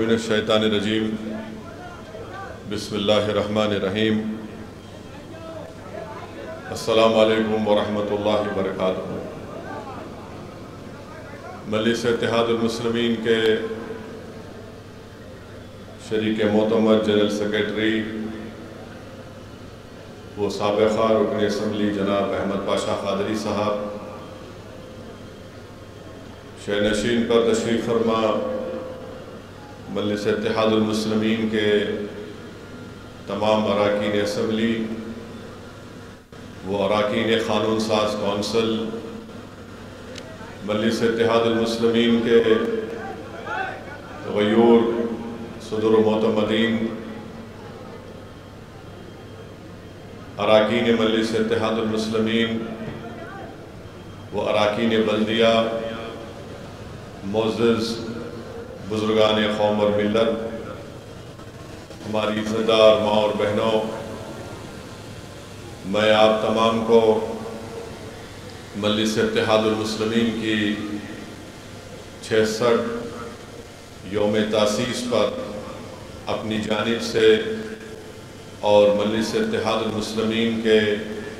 من الشیطان الرجیم بسم اللہ الرحمن الرحیم السلام علیکم ورحمۃ اللہ وبرکاتہ۔ مجلس اتحاد المسلمین کے شریک معتمد جنرل سیکرٹری وہ سابقہ رکن اسمبلی جناب احمد پاشا قادری صاحب، شہ نشین پر تشریف فرما مجلس اتحاد المسلمین کے تمام اراکین اسمبلی و اراکین قانون ساز کونسل، مجلس اتحاد المسلمین کے غیور صدر و معتمدین، اراکین مجلس اتحاد المسلمین و اراکین بلدیہ، معزز بزرگان قوم اور ملت، ہماری عزتدار ماں اور بہنوں، میں آپ تمام کو مجلس اتحاد المسلمین کی 66 یوم تاسیس پر اپنی جانب سے اور مجلس اتحاد المسلمین کے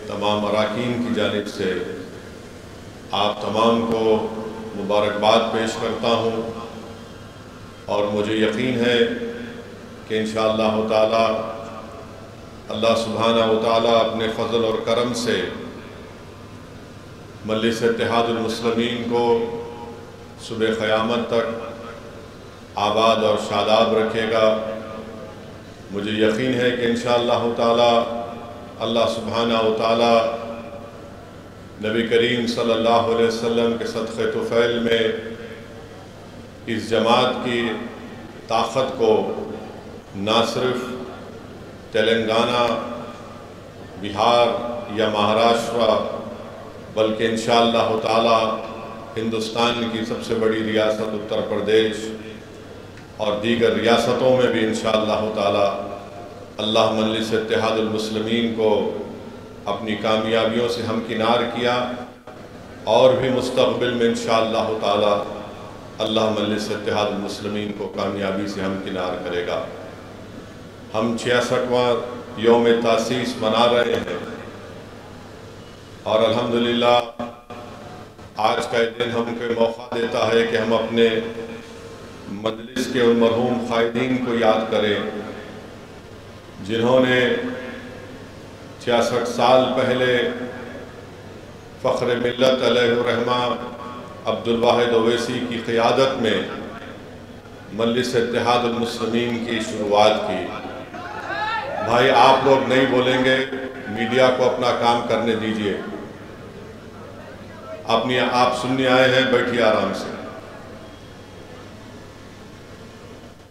تمام اراکین کی جانب سے آپ تمام کو مبارکباد پیش کرتا ہوں، اور مجھے یقین ہے کہ انشاءاللہ تعالی اللہ سبحانہ و تعالی اپنے فضل اور کرم سے مجلس اتحاد المسلمین کو صبح قیامت تک آباد اور شاداب رکھے گا۔ مجھے یقین ہے کہ انشاءاللہ تعالی اللہ سبحانہ و تعالی نبی کریم صلی اللہ علیہ وسلم کے صدقہ طفیل میں اس جماعت کی طاقت کو نہ صرف تلنگانہ، بہار یا مہاراشٹر بلکہ انشاءاللہ تعالی ہندوستان کی سب سے بڑی ریاست اتر پردیش اور دیگر ریاستوں میں بھی انشاءاللہ تعالی اللہ مجلس اتحاد المسلمین کو اپنی کامیابیوں سے ہمکنار کیا، اور بھی مستقبل میں انشاءاللہ تعالی اللہ مجلس اتحاد المسلمین کو کامیابی سے ہمکنار کرے گا۔ ہم 66واں یوم تاسیس منا رہے ہیں، اور الحمدللہ آج کا دن ہم کو موقع دیتا ہے کہ ہم اپنے مجلس کے ان مرحوم قائدین کو یاد کریں جنہوں نے 66 سال پہلے فخر ملت علیہ الرحمہ عبدالواحد اویسی کی قیادت میں مجلس اتحاد المسلمین کی شروعات کی۔ بھائی آپ لوگ نہیں بولیں گے، میڈیا کو اپنا کام کرنے دیجئے، آپ سننے آئے ہیں، بیٹھیے آرام سے۔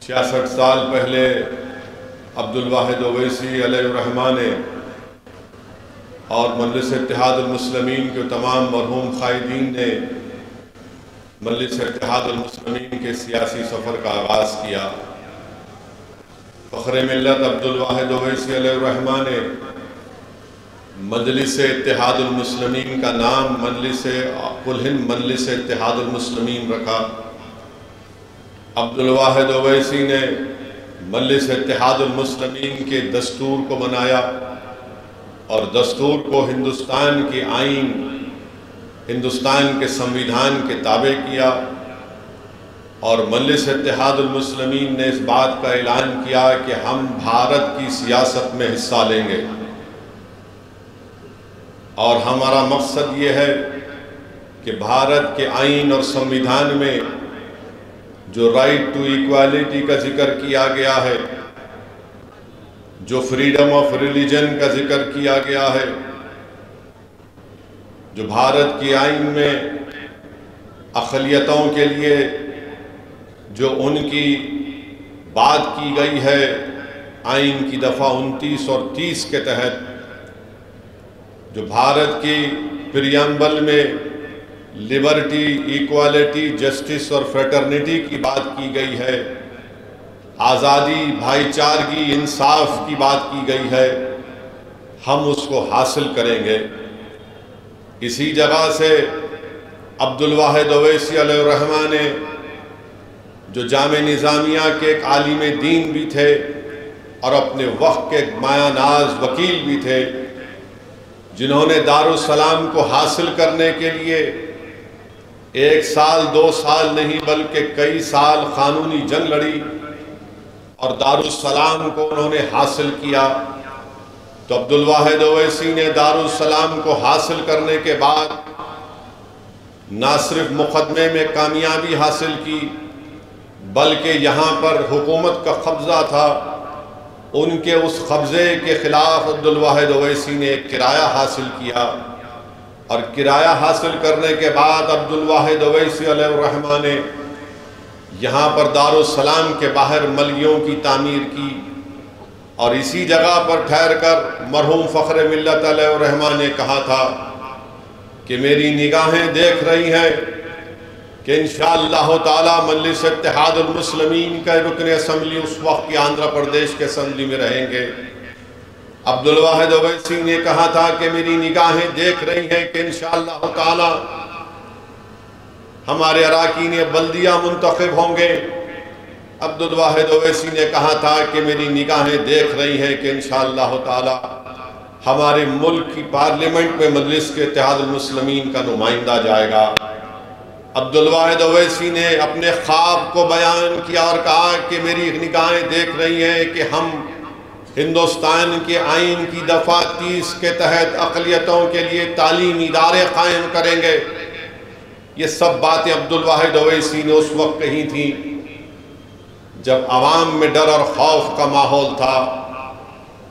66 سال پہلے عبدالواحد اویسی علیہ الرحمہ نے اور مجلس اتحاد المسلمین کے تمام مرحوم قائدین نے مجلس اتحاد المسلمین کے سیاسی سفر کا آغاز کیا۔ فخر ملت عبدالواحد اویسی علیہ الرحمہ نے مجلس اتحاد المسلمین کا نام کل ہند مجلس اتحاد المسلمین رکھا۔ عبدالواحد اویسی نے مجلس اتحاد المسلمین کے دستور کو بنایا، اور دستور کو ہندوستان کی آئین، ہندوستان کے سمویدھان کے تابع کیا، اور مجلس اتحاد المسلمین نے اس بات کا اعلان کیا کہ ہم بھارت کی سیاست میں حصہ لیں گے، اور ہمارا مقصد یہ ہے کہ بھارت کے آئین اور سمویدھان میں جو رائٹ ٹو ایکوالٹی کا ذکر کیا گیا ہے، جو فریڈم آف ریلیجن کا ذکر کیا گیا ہے، جو بھارت کی آئین میں اقلیتوں کے لیے جو ان کی بات کی گئی ہے آئین کی دفعہ 29 اور 30 کے تحت، جو بھارت کی پریامبل میں لبرٹی، ایکوالٹی، جسٹس اور فریٹرنیٹی کی بات کی گئی ہے، آزادی، بھائی چارگی، انصاف کی بات کی گئی ہے، ہم اس کو حاصل کریں گے۔ اسی جگہ سے عبدالواحد اویسی علیہ الرحمہ نے جو جامع نظامیہ کے ایک عالم دین بھی تھے اور اپنے وقت کے ایک مایہ ناز وکیل بھی تھے، جنہوں نے دارالسلام کو حاصل کرنے کے لیے 1 سال 2 سال نہیں بلکہ کئی سال قانونی جنگ لڑی اور دارالسلام کو انہوں نے حاصل کیا۔ تو عبدالواحد اویسی نے دارالسلام کو حاصل کرنے کے بعد نہ صرف مقدمے میں کامیابی حاصل کی بلکہ یہاں پر حکومت کا قبضہ تھا، ان کے اس قبضے کے خلاف عبدالواحد اویسی نے ایک کرایہ حاصل کیا، اور کرایہ حاصل کرنے کے بعد عبدالواحد اویسی علیہ الرحمہ نے یہاں پر دارالسلام کے باہر ملیوں کی تعمیر کی، اور اسی جگہ پر ٹھہر کر مرحوم فخر ملت علیہ الرحمہ نے کہا تھا کہ میری نگاہیں دیکھ رہی ہیں کہ انشاءاللہ تعالی مجلس اتحاد المسلمین کا رکن اسمبلی اس وقت کی آندھرا پردیش کے اسمبلی میں رہیں گے۔ عبدالواحد اویسی نے کہا تھا کہ میری نگاہیں دیکھ رہی ہیں کہ انشاءاللہ تعالی ہمارے اراکین بلدیہ منتخب ہوں گے۔ عبدالواحد اویسی نے کہا تھا کہ میری نگاہیں دیکھ رہی ہیں کہ انشاءاللہ تعالی ہمارے ملک کی پارلیمنٹ میں مجلس کے اتحاد المسلمین کا نمائندہ جائے گا۔ عبدالواحد اویسی نے اپنے خواب کو بیان کیا اور کہا کہ میری نگاہیں دیکھ رہی ہیں کہ ہم ہندوستان کے آئین کی دفعہ 30 کے تحت اقلیتوں کے لیے تعلیمی ادارے قائم کریں گے۔ یہ سب باتیں عبدالواحد اویسی نے اس وقت کہی تھیں جب عوام میں ڈر اور خوف کا ماحول تھا۔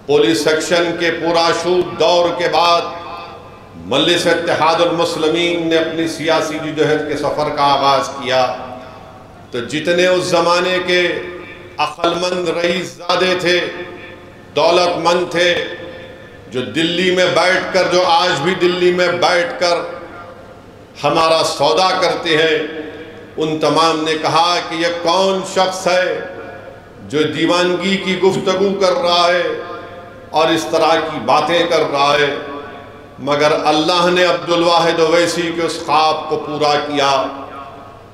پولیس ایکشن کے پرآشوب دور کے بعد مجلس اتحاد المسلمین نے اپنی سیاسی جدوجہد کے سفر کا آغاز کیا، تو جتنے اس زمانے کے عقل مند رئیس زادے تھے، دولت مند تھے، جو دلی میں بیٹھ کر، جو آج بھی دلی میں بیٹھ کر ہمارا سودا کرتے ہیں، ان تمام نے کہا کہ یہ کون شخص ہے جو دیوانگی کی گفتگو کر رہا ہے اور اس طرح کی باتیں کر رہا ہے، مگر اللہ نے عبدالواحد اویسی کے اس خواب کو پورا کیا۔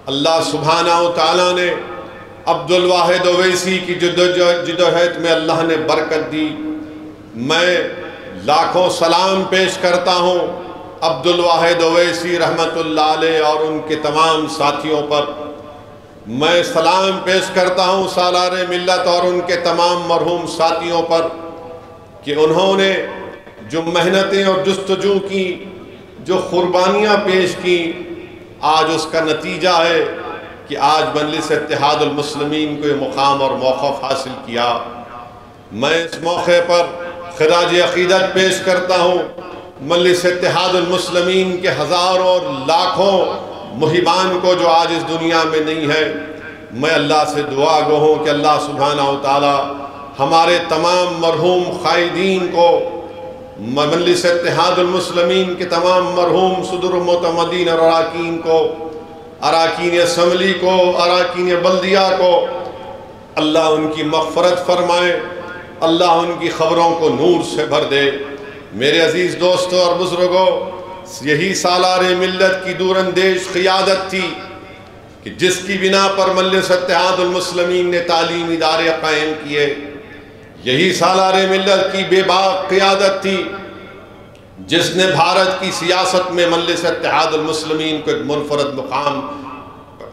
اللہ سبحانہ و تعالیٰ نے عبدالواحد اویسی کی جدوجہد میں اللہ نے برکت دی۔ میں لاکھوں سلام پیش کرتا ہوں عبدالواحد اویسی رحمت اللہ علیہ اور ان کے تمام ساتھیوں پر۔ میں سلام پیش کرتا ہوں سالار ملت اور ان کے تمام مرحوم ساتھیوں پر کہ انہوں نے جو محنتیں اور جستجو کی، جو قربانیاں پیش کی، آج اس کا نتیجہ ہے کہ آج مجلس اتحاد المسلمین کو یہ مقام اور موقف حاصل کیا۔ میں اس موقع پر خراج عقیدت پیش کرتا ہوں مجلس اتحاد المسلمین کے ہزاروں اور لاکھوں محبان کو جو آج اس دنیا میں نہیں ہے۔ میں اللہ سے دعا گو ہوں کہ اللہ سبحانہ و تعالی ہمارے تمام مرحوم قائدین کو، مجلس اتحاد المسلمین کے تمام مرحوم صدر معتمدین اور اراکین کو، اراکین اسمبلی کو، اراکین بلدیہ کو، اللہ ان کی مغفرت فرمائے، اللہ ان کی خبروں کو نور سے بھر دے۔ میرے عزیز دوستوں اور بزرگوں، یہی سالار ملت کی دور اندیش قیادت تھی کہ جس کی بنا پر مجلس اتحاد المسلمین نے تعلیمی ادارے قائم کیے۔ یہی سالار ملت کی بے باک قیادت تھی جس نے بھارت کی سیاست میں مجلس اتحاد المسلمین کو ایک منفرد مقام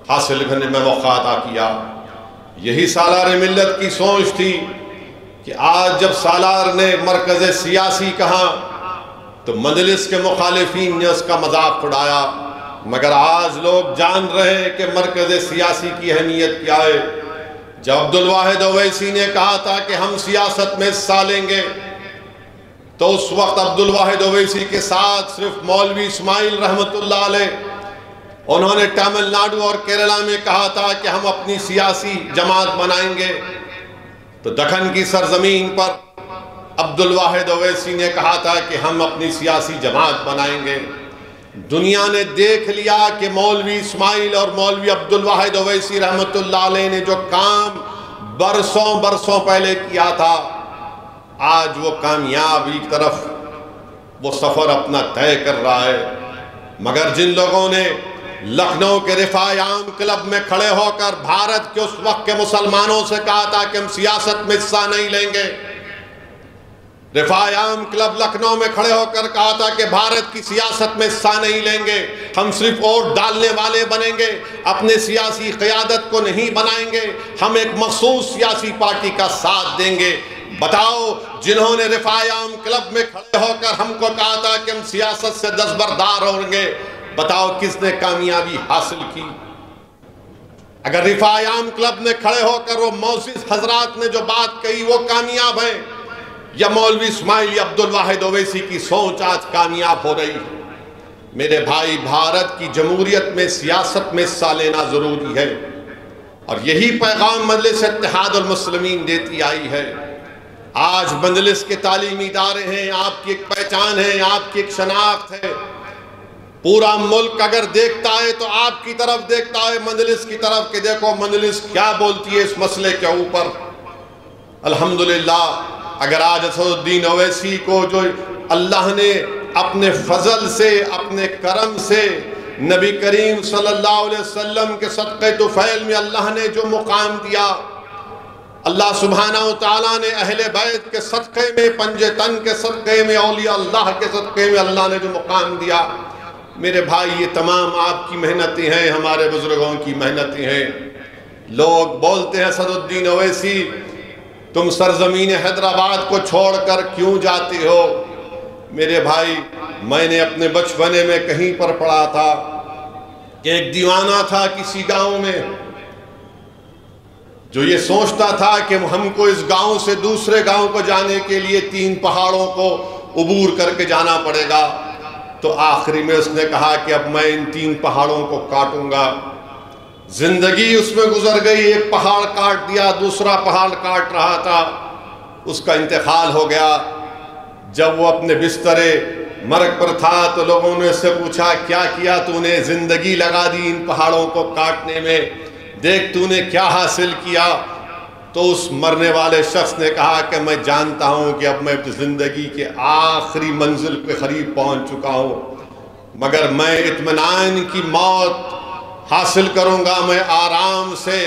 حاصل کرنے میں موقع عطا کیا۔ یہی سالار ملت کی سوچ تھی کہ آج جب سالار نے مرکز سیاسی کہا تو مجلس کے مخالفین نے اس کا مذاق اڑایا، مگر آج لوگ جان رہے ہیں کہ مرکز سیاسی کی اہمیت کیا ہے۔ جب عبدالواحد اویسی نے کہا تھا کہ ہم سیاست میں حصہ لیں گے، تو اس وقت عبدالواحد اویسی کے ساتھ صرف مولوی اسماعیل رحمت اللہ علیہ، انہوں نے تامل ناڈو اور کیرلا میں کہا تھا کہ ہم اپنی سیاسی جماعت بنائیں گے، تو دکن کی سرزمین پر عبدالواحد اویسی نے کہا تھا کہ ہم اپنی سیاسی جماعت بنائیں گے۔ دنیا نے دیکھ لیا کہ مولوی اسماعیل اور مولوی عبدالواحد اویسی رحمت اللہ علیہ نے جو کام برسوں پہلے کیا تھا، آج وہ کامیابی کی طرف وہ سفر اپنا طے کر رہا ہے۔ مگر جن لوگوں نے لکھنؤ کے رفاع عام کلب میں کھڑے ہو کر بھارت کے اس وقت کے مسلمانوں سے کہا تھا کہ ہم سیاست میں حصہ نہیں لیں گے۔ رفاع عام کلب لکھنؤ میں کھڑے ہو کر کہا تھا کہ بھارت کی سیاست میں حصہ نہیں لیں گے، ہم صرف ووٹ ڈالنے والے بنیں گے، اپنے سیاسی قیادت کو نہیں بنائیں گے، ہم ایک مخصوص سیاسی پارٹی کا ساتھ دیں گے۔ بتاؤ، جنہوں نے رفاع عام کلب میں کھڑے ہو کر ہم کو کہا تھا کہ ہم سیاست سے دستبردار ہوں گے، بتاؤ کس نے کامیابی حاصل کی؟ اگر رفاع عام کلب میں کھڑے ہو کر وہ معزز حضرات نے جو بات کہی وہ کامیاب ہے، یا مولوی اسماعیل یا عبدالواحد اویسی کی سوچ آج کامیاب ہو رہی ہے؟ میرے بھائی، بھارت کی جمہوریت میں سیاست میں حصہ لینا ضروری ہے، اور یہی پیغام مجلس اتحاد المسلمین دیتی آئی ہے۔ آج مجلس کے تعلیمی ادارے ہیں، آپ کی ایک پہچان ہے، آپ کی ایک شناخت ہے۔ پورا ملک اگر دیکھتا ہے تو آپ کی طرف دیکھتا ہے، مجلس کی طرف، کہ دیکھو مجلس کیا بولتی ہے اس مسئلے کے اوپر۔ الحمدللہ، اگر آج اسد الدین اویسی کو جو اللہ نے اپنے فضل سے، اپنے کرم سے، نبی کریم صلی اللہ علیہ وسلم کے صدقے طفیل میں اللہ نے جو مقام دیا، اللہ سبحانہ وتعالیٰ نے اہل بیت کے صدقے میں، پنجے تن کے صدقے میں، اولیاء اللہ کے صدقے میں اللہ نے جو مقام دیا، میرے بھائی یہ تمام آپ کی محنتیں ہیں، ہمارے بزرگوں کی محنتیں ہیں۔ لوگ بولتے ہیں اسد الدین اویسی تم سرزمین حیدرآباد کو چھوڑ کر کیوں جاتے ہو؟ میرے بھائی، میں نے اپنے بچپنے میں کہیں پر پڑھا تھا کہ ایک دیوانہ تھا کسی گاؤں میں، جو یہ سوچتا تھا کہ ہم کو اس گاؤں سے دوسرے گاؤں کو جانے کے لیے 3 پہاڑوں کو عبور کر کے جانا پڑے گا۔ تو آخری میں اس نے کہا کہ اب میں ان 3 پہاڑوں کو کاٹوں گا۔ زندگی اس میں گزر گئی، ایک پہاڑ کاٹ دیا، دوسرا پہاڑ کاٹ رہا تھا، اس کا انتقال ہو گیا۔ جب وہ اپنے بسترے مرگ پر تھا تو لوگوں نے اس سے پوچھا کیا کیا تو نے؟ زندگی لگا دی ان پہاڑوں کو کاٹنے میں، دیکھ تو نے کیا حاصل کیا؟ تو اس مرنے والے شخص نے کہا کہ میں جانتا ہوں کہ اب میں زندگی کے آخری منزل کے قریب پہنچ چکا ہوں، مگر میں اطمینان کی موت حاصل کروں گا، میں آرام سے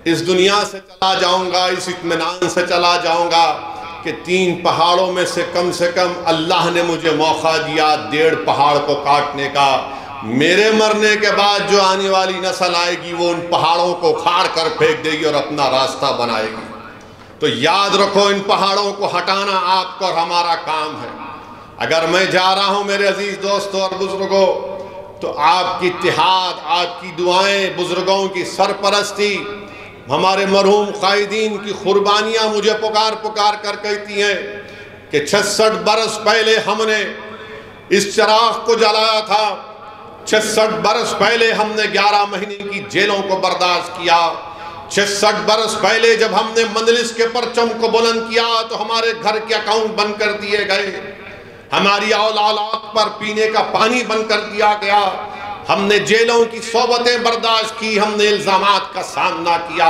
اس دنیا سے چلا جاؤں گا، اس اطمینان سے چلا جاؤں گا کہ 3 پہاڑوں میں سے کم اللہ نے مجھے موقع دیا 1.5 پہاڑ کو کاٹنے کا۔ میرے مرنے کے بعد جو آنے والی نسل آئے گی وہ ان پہاڑوں کو کھاڑ کر پھینک دے گی اور اپنا راستہ بنائے گی۔ تو یاد رکھو، ان پہاڑوں کو ہٹانا آپ کا اور ہمارا کام ہے۔ اگر میں جا رہا ہوں میرے عزیز دوستوں اور بزرگوں، تو آپ کی اتحاد، آپ کی دعائیں، بزرگوں کی سرپرستی، ہمارے مرحوم قائدین کی قربانیاں مجھے پکار کر کہتی ہیں کہ 66 برس پہلے ہم نے اس چراغ کو جلایا تھا، 66 برس پہلے ہم نے 11 مہینے کی جیلوں کو برداشت کیا، 66 برس پہلے جب ہم نے مجلس کے پرچم کو بلند کیا تو ہمارے گھر کے اکاؤنٹ بند کر دیے گئے، ہماری اولاد پر پینے کا پانی بند کر دیا گیا، ہم نے جیلوں کی صحبتیں برداشت کی، ہم نے الزامات کا سامنا کیا،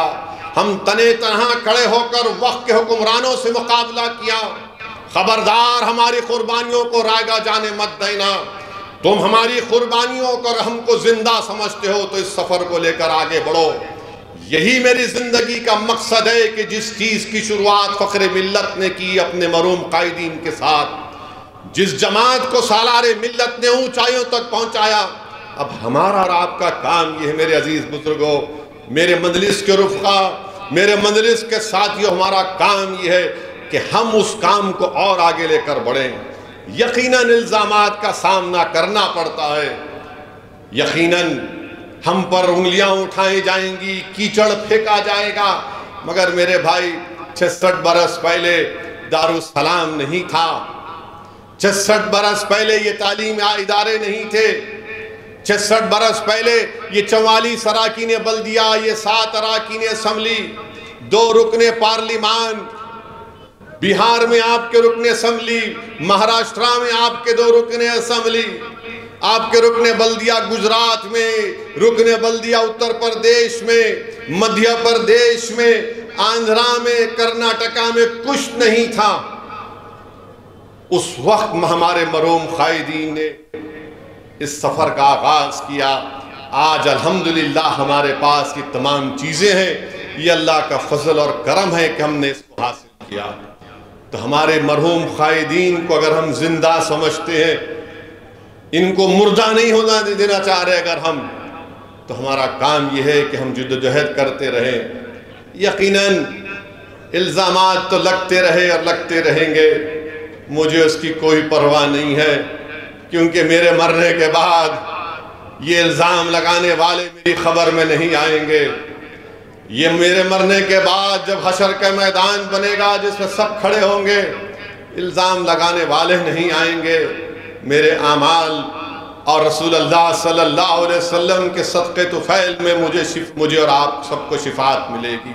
ہم تنے تنہا کھڑے ہو کر وقت کے حکمرانوں سے مقابلہ کیا۔ خبردار، ہماری قربانیوں کو رائگاں جانے مت دینا۔ تم ہماری قربانیوں کو اور ہم کو زندہ سمجھتے ہو تو اس سفر کو لے کر آگے بڑھو۔ یہی میری زندگی کا مقصد ہے کہ جس چیز کی شروعات فخر ملت نے کی اپنے مرحوم قائدین کے ساتھ، جس جماعت کو سالار ملت نے اونچائیوں تک پہنچایا، اب ہمارا اور آپ کا کام یہ ہے میرے عزیز بزرگوں، میرے مجلس کے رفقا، میرے مجلس کے ساتھیوں، ہمارا کام یہ ہے کہ ہم اس کام کو اور آگے لے کر بڑھیں۔ یقیناً الزامات کا سامنا کرنا پڑتا ہے، یقیناً ہم پر انگلیاں اٹھائی جائیں گی، کیچڑ پھینکا جائے گا، مگر میرے بھائی 66 برس پہلے دارالسلام نہیں تھا، 66 برس پہلے یہ تعلیم ادارے نہیں تھے، 66 برس پہلے یہ 44 اراکین بلدیہ، یہ 7 اراکین اسمبلی، 2 رکن پارلیمان، بہار میں آپ کے رکن اسمبلی، مہاراشٹرا میں آپ کے 2 رکن اسمبلی، آپ کے رکن بلدیہ گجرات میں، رکن بلدیہ اتر پردیش میں، مدھیہ پردیش میں، آندھرا میں، کرناٹکا میں کچھ نہیں تھا۔ اس وقت ہمارے مرحوم قائدین نے اس سفر کا آغاز کیا۔ آج الحمدللہ ہمارے پاس کی تمام چیزیں ہیں، یہ اللہ کا فضل اور کرم ہے کہ ہم نے اس کو حاصل کیا۔ تو ہمارے مرحوم قائدین کو اگر ہم زندہ سمجھتے ہیں، ان کو مردہ نہیں ہونا دینا چاہ رہے اگر ہم، تو ہمارا کام یہ ہے کہ ہم جدوجہد کرتے رہیں۔ یقیناً الزامات تو لگتے رہے اور لگتے رہیں گے، مجھے اس کی کوئی پرواہ نہیں ہے، کیونکہ میرے مرنے کے بعد یہ الزام لگانے والے میری خبر میں نہیں آئیں گے۔ یہ میرے مرنے کے بعد جب حشر کا میدان بنے گا جس میں سب کھڑے ہوں گے، الزام لگانے والے نہیں آئیں گے۔ میرے اعمال اور رسول اللہ صلی اللہ علیہ وسلم کے صدقے طفیل میں مجھے اور آپ سب کو شفاعت ملے گی۔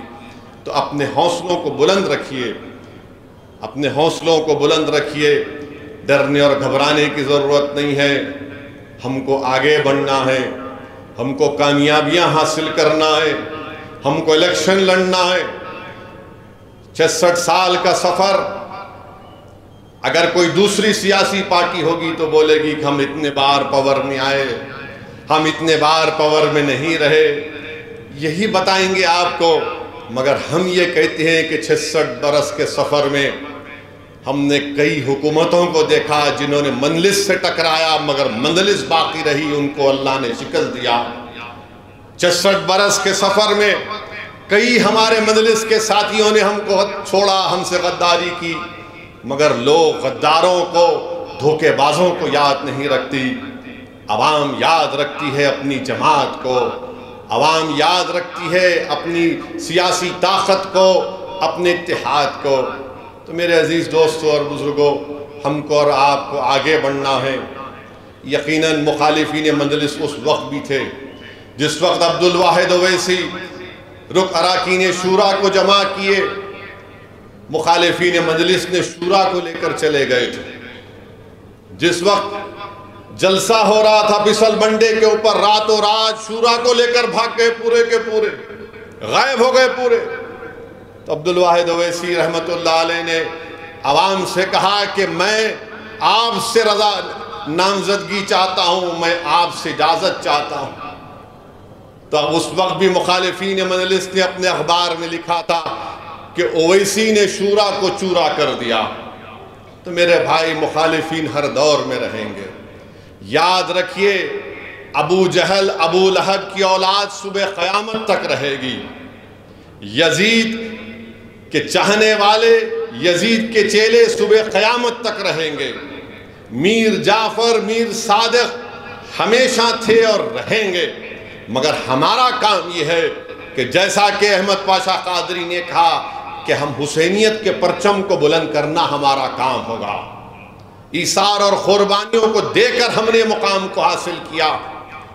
تو اپنے حوصلوں کو بلند رکھیے، اپنے حوصلوں کو بلند رکھیے، ڈرنے اور گھبرانے کی ضرورت نہیں ہے۔ ہم کو آگے بڑھنا ہے، ہم کو کامیابیاں حاصل کرنا ہے، ہم کو الیکشن لڑنا ہے۔ 66 سال کا سفر، اگر کوئی دوسری سیاسی پارٹی ہوگی تو بولے گی کہ ہم اتنے بار پاور میں آئے، ہم اتنے بار پاور میں نہیں رہے، یہی بتائیں گے آپ کو۔ مگر ہم یہ کہتے ہیں کہ 66 برس کے سفر میں ہم نے کئی حکومتوں کو دیکھا جنہوں نے مجلس سے ٹکرایا مگر مجلس باقی رہی، ان کو اللہ نے شکست دیا۔ 66 برس کے سفر میں کئی ہمارے مجلس کے ساتھیوں نے ہم کو چھوڑا، ہم سے غداری کی، مگر لوگ غداروں کو، دھوکے بازوں کو یاد نہیں رکھتی۔ عوام یاد رکھتی ہے اپنی جماعت کو، عوام یاد رکھتی ہے اپنی سیاسی طاقت کو، اپنے اتحاد کو۔ تو میرے عزیز دوستوں اور بزرگوں، ہم کو اور آپ کو آگے بڑھنا ہے۔ یقیناً مخالفین مجلس اس وقت بھی تھے جس وقت عبدالواحد اویسی اراکین شورا کو جمع کیے، مخالفین مجلس نے شورا کو لے کر چلے گئے تھے۔ جس وقت جلسہ ہو رہا تھا پسل بنڈے کے اوپر، راتوں رات شورا کو لے کر بھاگ گئے، پورے کے پورے غائب ہو گئے پورے۔ تو عبدالواحد اویسی رحمت اللہ علیہ نے عوام سے کہا کہ میں آپ سے رضا نامزدگی چاہتا ہوں، میں آپ سے اجازت چاہتا ہوں۔ تو اس وقت بھی مخالفین مجلس نے اپنے اخبار میں لکھا تھا کہ اویسی نے شورا کو چورا کر دیا۔ تو میرے بھائی، مخالفین ہر دور میں رہیں گے۔ یاد رکھیے، ابو جہل ابو لہب کی اولاد صبح قیامت تک رہے گی۔ یزید کے چاہنے والے، یزید کے چیلے صبح قیامت تک رہیں گے۔ میر جعفر، میر صادق ہمیشہ تھے اور رہیں گے، مگر ہمارا کام یہ ہے کہ جیسا کہ احمد پاشا قادری نے کہا کہ ہم حسینیت کے پرچم کو بلند کرنا ہمارا کام ہوگا۔ ایثار اور قربانیوں کو دے کر ہم نے مقام کو حاصل کیا۔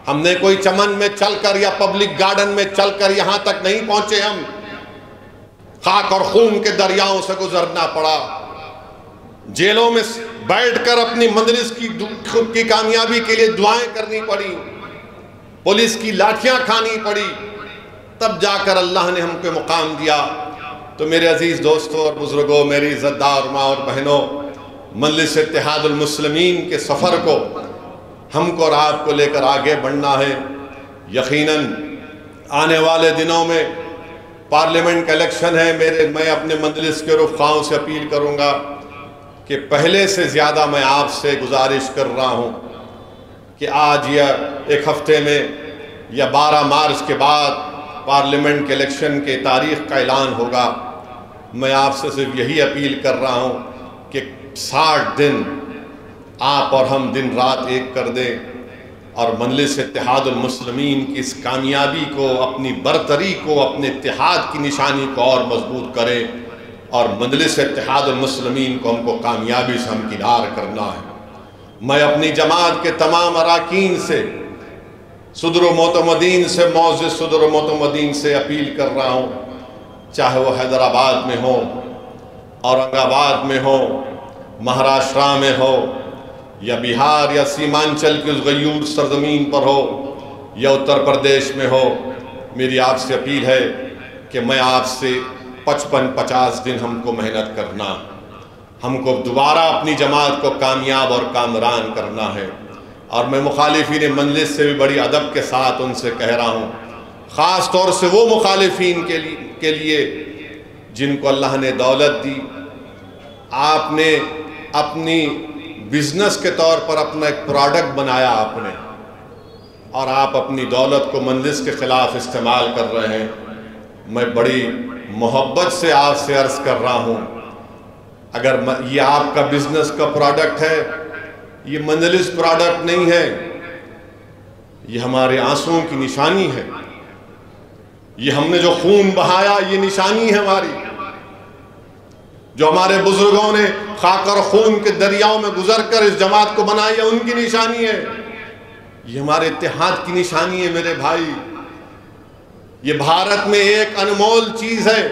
ہم نے کوئی چمن میں چل کر یا پبلک گارڈن میں چل کر یہاں تک نہیں پہنچے، ہم خاک اور خون کے دریاؤں سے گزرنا پڑا، جیلوں میں بیٹھ کر اپنی مجلس کی کامیابی کے لیے دعائیں کرنی پڑی، پولیس کی لاٹھیاں کھانی پڑی، تب جا کر اللہ نے ہم کو مقام دیا۔ تو میرے عزیز دوستوں اور بزرگوں، میری عزت دار ماں اور بہنوں، مجلس اتحاد المسلمین کے سفر کو ہم کو اور آپ کو لے کر آگے بڑھنا ہے۔ یقیناً آنے والے دنوں میں پارلیمنٹ کا الیکشن ہے۔ میں اپنے مجلس کے رفقاؤں سے اپیل کروں گا کہ پہلے سے زیادہ میں آپ سے گزارش کر رہا ہوں کہ آج یا ایک ہفتے میں یا 12 مارچ کے بعد پارلیمنٹ کے الیکشن کے تاریخ کا اعلان ہوگا۔ میں آپ سے صرف یہی اپیل کر رہا ہوں کہ 60 دن آپ اور ہم دن رات ایک کر دیں اور مجلس اتحاد المسلمین کی اس کامیابی کو، اپنی برتری کو، اپنے اتحاد کی نشانی کو اور مضبوط کریں، اور مجلس اتحاد المسلمین کو ہم کو کامیابی سے ہمکنار کرنا ہے۔ میں اپنی جماعت کے تمام اراکین سے، صدر و معتمدین سے، معزز صدر و معتمدین سے اپیل کر رہا ہوں، چاہے وہ حیدرآباد میں ہو، اورنگ آباد میں ہو، مہاراشٹرا میں ہو، یا بہار یا سیمانچل کی اس غیور سرزمین پر ہو، یا اتر پردیش میں ہو، میری آپ سے اپیل ہے کہ میں آپ سے 55-50 دن ہم کو محنت کرنا، ہم کو دوبارہ اپنی جماعت کو کامیاب اور کامران کرنا ہے۔ اور میں مخالفین مجلس سے بھی بڑی ادب کے ساتھ ان سے کہہ رہا ہوں، خاص طور سے وہ مخالفین کے لیے جن کو اللہ نے دولت دی، آپ نے اپنی بزنس کے طور پر اپنا ایک پروڈکٹ بنایا آپ نے، اور آپ اپنی دولت کو مجلس کے خلاف استعمال کر رہے ہیں۔ میں بڑی محبت سے آپ سے عرض کر رہا ہوں، اگر یہ آپ کا بزنس کا پروڈکٹ ہے، یہ مجلس پروڈکٹ نہیں ہے، یہ ہمارے آنسوؤں کی نشانی ہے، یہ ہم نے جو خون بہایا یہ نشانی ہے ہماری، جو ہمارے بزرگوں نے خاک اور خون کے دریاؤں میں گزر کر اس جماعت کو بنائی ہے، ان کی نشانی ہے، یہ ہمارے اتحاد کی نشانی ہے میرے بھائی۔ یہ بھارت میں ایک انمول چیز ہے،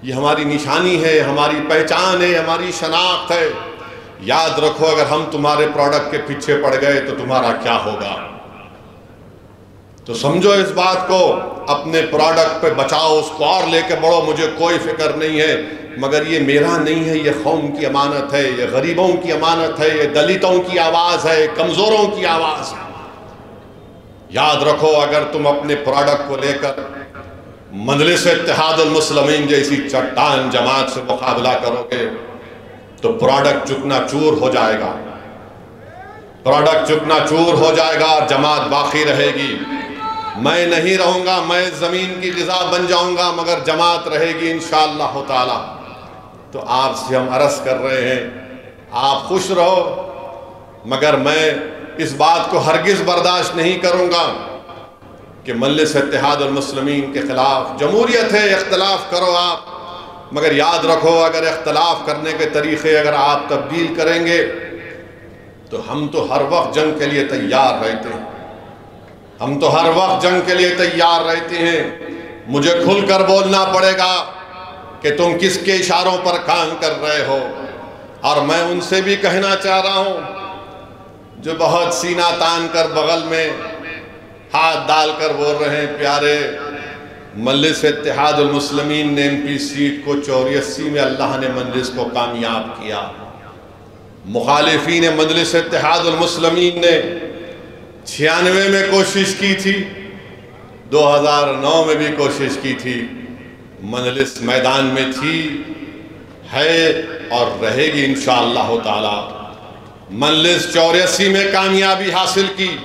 یہ ہماری نشانی ہے، ہماری پہچان ہے، ہماری شناخت ہے۔ یاد رکھو، اگر ہم تمہارے پروڈکٹ کے پیچھے پڑ گئے تو تمہارا کیا ہوگا؟ تو سمجھو اس بات کو، اپنے پروڈکٹ پہ بچاؤ، اس کو اور لے کے بڑھو، مجھے کوئی فکر نہیں ہے، مگر یہ میرا نہیں ہے، یہ قوم کی امانت ہے، یہ غریبوں کی امانت ہے، یہ دلتوں کی آواز ہے، کمزوروں کی آواز ہے۔ یاد رکھو، اگر تم اپنے پروڈکٹ کو لے کر مجلس اتحاد المسلمین جیسی چٹان جماعت سے مقابلہ کرو گے تو پروڈکٹ چکنا چور ہو جائے گا، پروڈکٹ چکنا چور ہو جائے گا اور جماعت باقی رہے گی۔ میں نہیں رہوں گا، میں زمین کی غذا بن جاؤں گا، مگر جماعت رہے گی انشاءاللہ تعالی۔ تو آپ سے ہم عرض کر رہے ہیں، آپ خوش رہو، مگر میں اس بات کو ہرگز برداشت نہیں کروں گا کہ مجلس اتحاد المسلمین کے خلاف، جمہوریت ہے، اختلاف کرو آپ، مگر یاد رکھو اگر اختلاف کرنے کے طریقے اگر آپ تبدیل کریں گے تو ہم تو ہر وقت جنگ کے لیے تیار رہتے ہیں، ہم تو ہر وقت جنگ کے لیے تیار رہتے ہیں۔ مجھے کھل کر بولنا پڑے گا کہ تم کس کے اشاروں پر کام کر رہے ہو، اور میں ان سے بھی کہنا چاہ رہا ہوں جو بہت سینہ تان کر بغل میں ہاتھ ڈال کر بول رہے ہیں، پیارے مجلس اتحاد المسلمین نے MP سیٹ کو 84 میں اللہ نے مجلس کو کامیاب کیا، مخالفین مجلس اتحاد المسلمین نے 96 میں کوشش کی تھی، 2009 میں بھی کوشش کی تھی، مجلس میدان میں تھی، ہے اور رہے گی انشاءاللہ تعالی۔ مجلس 84 میں کامیابی حاصل کی،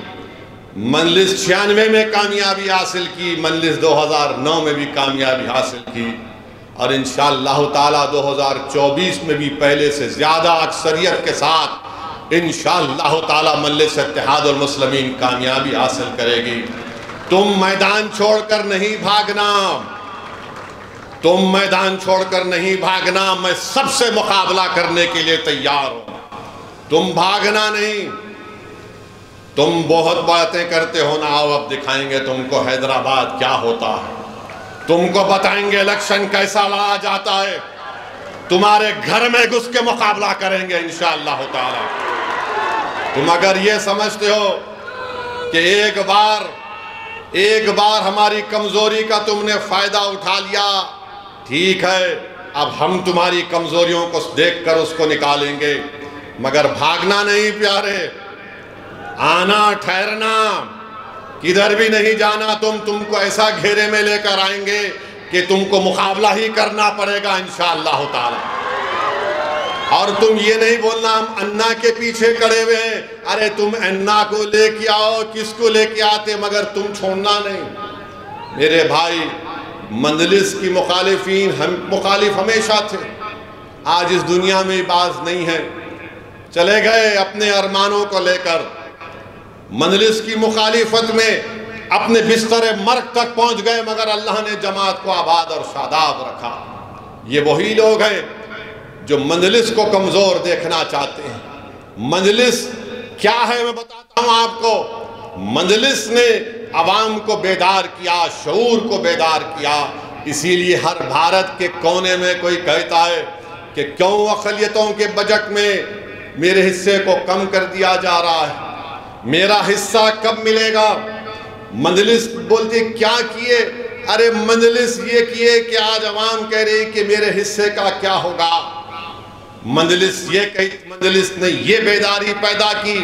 مجلس 96 میں کامیابی حاصل کی، مجلس 2009 میں بھی کامیابی حاصل کی، اور انشاءاللہ تعالی 2024 میں بھی پہلے سے زیادہ اکثریت کے ساتھ انشاءاللہ تعالی مجلس اتحاد المسلمین کامیابی حاصل کرے گی۔ تم میدان چھوڑ کر نہیں بھاگنا، تم میدان چھوڑ کر نہیں بھاگنا، میں سب سے مقابلہ کرنے کے لیے تیار ہوں، تم بھاگنا نہیں۔ تم بہت باتیں کرتے ہو نا، آؤ اب دکھائیں گے تم کو حیدرآباد کیا ہوتا ہے، تم کو بتائیں گے الیکشن کیسا لڑا جاتا ہے، تمہارے گھر میں گھس کے مقابلہ کریں گے انشاءاللہ تعالی۔ تم اگر یہ سمجھتے ہو کہ ایک بار ہماری کمزوری کا تم نے فائدہ اٹھا لیا، ٹھیک ہے، اب ہم تمہاری کمزوریوں کو دیکھ کر اس کو نکالیں گے، مگر بھاگنا نہیں پیارے، آنا ٹھہرنا، کدھر بھی نہیں جانا، تم کو ایسا گھیرے میں لے کر آئیں گے کہ تم کو مقابلہ ہی کرنا پڑے گا انشاءاللہ تعالی۔ اور تم یہ نہیں بولنا ہم انا کے پیچھے کھڑے ہوئے ہیں، ارے تم انا کو لے کے آؤ، کس کو لے کے آتے، مگر تم چھوڑنا نہیں۔ میرے بھائی، مجلس کی مخالف ہمیشہ تھے، آج اس دنیا میں باز نہیں ہے، چلے گئے اپنے ارمانوں کو لے کر، مجلس کی مخالفت میں اپنے بستر مرگ تک پہنچ گئے، مگر اللہ نے جماعت کو آباد اور شاداب رکھا۔ یہ وہی لوگ ہیں جو مجلس کو کمزور دیکھنا چاہتے ہیں۔ مجلس کیا ہے میں بتاتا ہوں آپ کو، مجلس نے عوام کو بیدار کیا، شعور کو بیدار کیا، اسی لیے ہر بھارت کے کونے میں کوئی کہتا ہے کہ کیوں اقلیتوں کے بجٹ میں میرے حصے کو کم کر دیا جا رہا ہے، میرا حصہ کب ملے گا؟ مجلس بولتی کیا کیے؟ ارے مجلس یہ کیے کہ آج عوام کہہ رہی کہ میرے حصے کا کیا ہوگا۔ مجلس نے یہ بیداری پیدا کی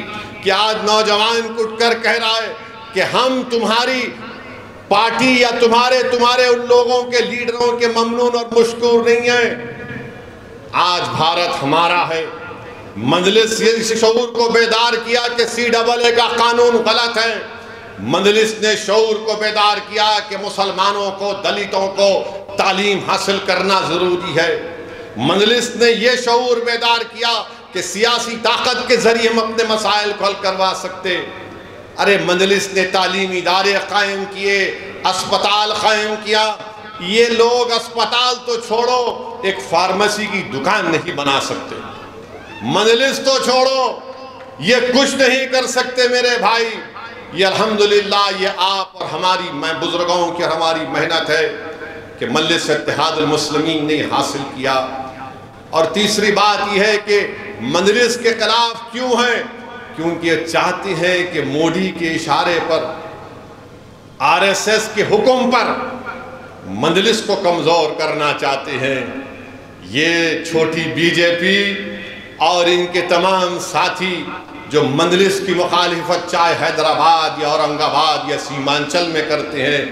کہ آج نوجوان اٹھ کر کہہ رہا ہے کہ ہم تمہاری پارٹی یا تمہارے ان لوگوں کے لیڈروں کے ممنون اور مشکور نہیں ہیں. آج بھارت ہمارا ہے. مجلس اس شعور کو بیدار کیا کہ CAA کا قانون غلط ہے. مجلس نے شعور کو بیدار کیا کہ مسلمانوں کو، دلتوں کو تعلیم حاصل کرنا ضروری ہے. مجلس نے یہ شعور بیدار کیا کہ سیاسی طاقت کے ذریعے ہم اپنے مسائل کو حل کروا سکتے. ارے مجلس نے تعلیمی ادارے قائم کیے، اسپتال قائم کیا. یہ لوگ اسپتال تو چھوڑو، ایک فارمیسی کی دکان نہیں بنا سکتے. مجلس تو چھوڑو، یہ کچھ نہیں کر سکتے میرے بھائی. یہ الحمدللہ یہ آپ اور ہماری بزرگوں کی اور ہماری محنت ہے کہ مجلس اتحاد المسلمین نے حاصل کیا. اور تیسری بات یہ ہے کہ مجلس کے خلاف کیوں ہیں؟ کیونکہ یہ چاہتے ہیں کہ مودی کے اشارے پر، RSS کے حکم پر مجلس کو کمزور کرنا چاہتے ہیں. یہ چھوٹی BJP اور ان کے تمام ساتھی جو مجلس کی مخالفت چاہے حیدرآباد یا اورنگ آباد یا سیمانچل میں کرتے ہیں،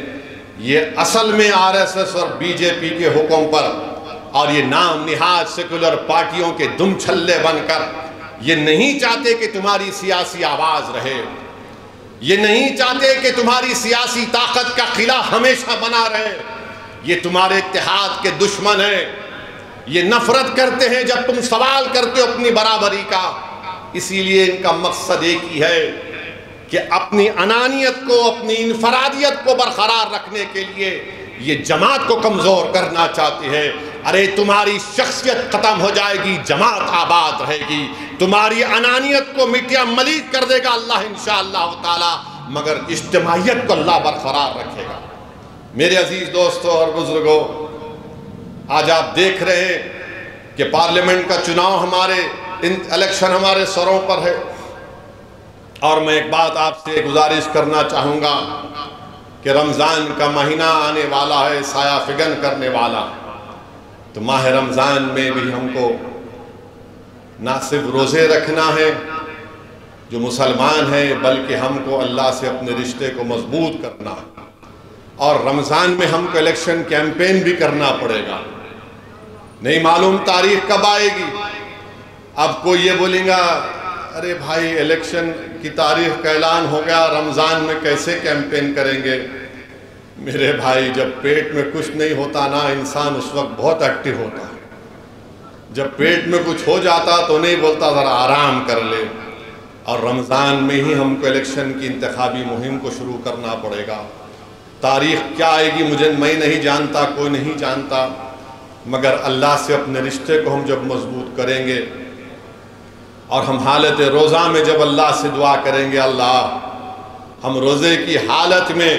یہ اصل میں RSS اور BJP کے حکم پر اور یہ نام نہاد سیکولر پارٹیوں کے دم چھلے بن کر یہ نہیں چاہتے کہ تمہاری سیاسی آواز رہے. یہ نہیں چاہتے کہ تمہاری سیاسی طاقت کا قلعہ ہمیشہ بنا رہے. یہ تمہارے اتحاد کے دشمن ہیں. یہ نفرت کرتے ہیں جب تم سوال کرتے ہو اپنی برابری کا. اسی لیے ان کا مقصد ایک ہی ہے کہ اپنی انانیت کو، اپنی انفرادیت کو برقرار رکھنے کے لیے یہ جماعت کو کمزور کرنا چاہتے ہیں. ارے تمہاری شخصیت ختم ہو جائے گی، جماعت آباد رہے گی. تمہاری انانیت کو مٹیا ملیت کر دے گا اللہ انشاءاللہ تعالی، مگر اجتماعیت کو اللہ برقرار رکھے گا. میرے عزیز دوستوں اور بزرگوں، آج آپ دیکھ رہے ہیں کہ پارلیمنٹ کا چناؤ الیکشن ہمارے سروں پر ہے. اور میں ایک بات آپ سے گزارش کرنا چاہوں گا کہ رمضان کا مہینہ آنے والا ہے، سایہ فگن کرنے والا. تو ماہ رمضان میں بھی ہم کو نہ صرف روزے رکھنا ہے جو مسلمان ہیں، بلکہ ہم کو اللہ سے اپنے رشتے کو مضبوط کرنا ہے. اور رمضان میں ہم کو الیکشن کیمپین بھی کرنا پڑے گا. نہیں معلوم تاریخ کب آئے گی. اب کوئی یہ بولیں گا ارے بھائی الیکشن کی تاریخ کا اعلان ہو گیا، رمضان میں کیسے کیمپین کریں گے؟ میرے بھائی جب پیٹ میں کچھ نہیں ہوتا نا، انسان اس وقت بہت ایکٹیو ہوتا ہے. جب پیٹ میں کچھ ہو جاتا تو نہیں بولتا ذرا آرام کر لے. اور رمضان میں ہی ہم کو الیکشن کی انتخابی مہم کو شروع کرنا پڑے گا. تاریخ کیا آئے گی میں نہیں جانتا، کوئی نہیں جانتا، مگر اللہ سے اپنے رشتے کو ہم جب مضبوط کریں گے اور ہم حالت روزہ میں جب اللہ سے دعا کریں گے اللہ ہم روزے کی حالت میں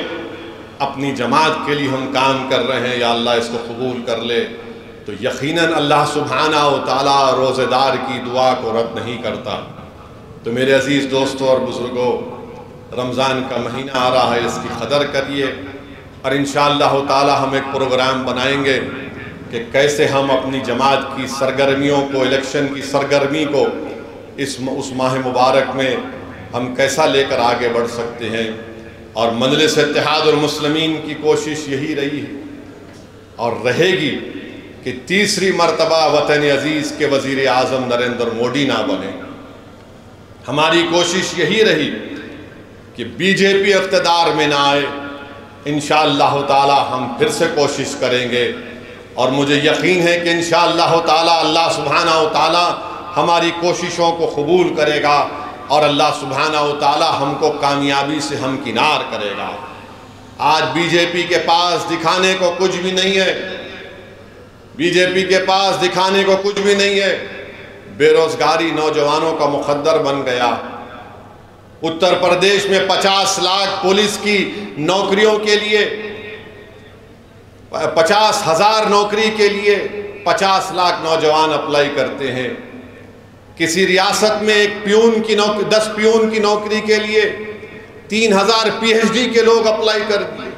اپنی جماعت کے لیے ہم کام کر رہے ہیں، یا اللہ اس کو قبول کر لے، تو یقیناً اللہ سبحانہ و تعالیٰ روزے دار کی دعا کو رد نہیں کرتا. تو میرے عزیز دوستوں اور بزرگوں، رمضان کا مہینہ آ رہا ہے، اس کی قدر کریے. اور انشاءاللہ تعالیٰ ہم ایک پروگرام بنائیں گے کہ کیسے ہم اپنی جماعت کی سرگرمیوں کو، الیکشن کی سرگرمی کو اس ماہ مبارک میں ہم کیسا لے کر آگے بڑھ سکتے ہیں. اور مجلس اتحاد المسلمین کی کوشش یہی رہی ہے اور رہے گی کہ تیسری مرتبہ وطن عزیز کے وزیر اعظم نریندر مودی نہ بنے. ہماری کوشش یہی رہی کہ BJP اقتدار میں نہ آئے. انشاءاللہ تعالی ہم پھر سے کوشش کریں گے اور مجھے یقین ہے کہ انشاءاللہ تعالی اللہ سبحانہ و تعالی ہماری کوششوں کو قبول کرے گا اور اللہ سبحانہ و تعالی ہم کو کامیابی سے ہمکنار کرے گا. آج BJP کے پاس دکھانے کو کچھ بھی نہیں ہے. BJP کے پاس دکھانے کو کچھ بھی نہیں ہے. بے روزگاری نوجوانوں کا مخدر بن گیا. اتر پردیش میں 50 لاکھ پولیس کی نوکریوں کے لیے 50,000 نوکری کے لیے 50 لاکھ نوجوان اپلائی کرتے ہیں. کسی ریاست میں 10 پیون کی نوکری کے لیے 3,000 PhD کے لوگ اپلائی کر دیے.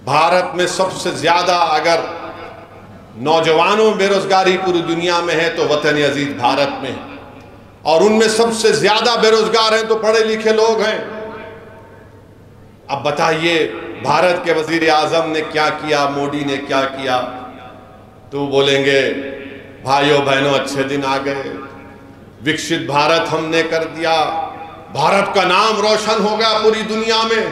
بھارت میں سب سے زیادہ اگر نوجوانوں بے روزگاری پوری دنیا میں ہے تو وطن عزیز بھارت میں. اور ان میں سب سے زیادہ بے روزگار ہیں تو پڑھے لکھے لوگ ہیں۔ اب بتائیے بھارت کے وزیر اعظم نے کیا کیا، مودی نے کیا کیا؟ تو بولیں گے بھائیوں بہنوں اچھے دن آ گئے، وکشت بھارت ہم نے کر دیا، بھارت کا نام روشن ہو گیا پوری دنیا میں۔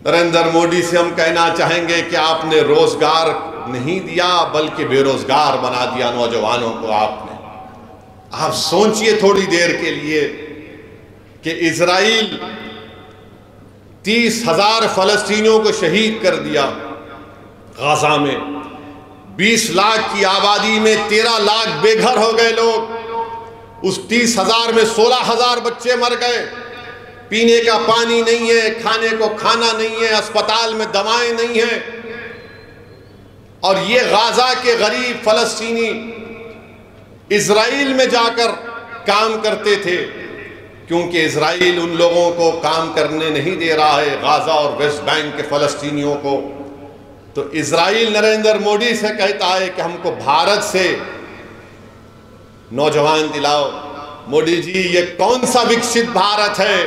نریندر مودی سے ہم کہنا چاہیں گے کہ آپ نے روزگار نہیں دیا بلکہ بے روزگار بنا دیا نوجوانوں کو آپ نے۔ آپ سوچئے تھوڑی دیر کے لیے کہ اسرائیل 30,000 فلسطینیوں کو شہید کر دیا غزہ میں، 20 لاکھ کی آبادی میں 13 لاکھ بے گھر ہو گئے لوگ، اس 30,000 میں 16,000 بچے مر گئے، پینے کا پانی نہیں ہے، کھانے کو کھانا نہیں ہے، اسپتال میں دوائیں نہیں ہیں۔ اور یہ غزہ کے غریب فلسطینی اسرائیل میں جا کر کام کرتے تھے، کیونکہ اسرائیل ان لوگوں کو کام کرنے نہیں دے رہا ہے، غزہ اور ویسٹ بینک کے فلسطینیوں کو۔ تو اسرائیل نریندر مودی سے کہتا ہے کہ ہم کو بھارت سے نوجوان دلاؤ۔ مودی جی یہ کون سا وکشت بھارت ہے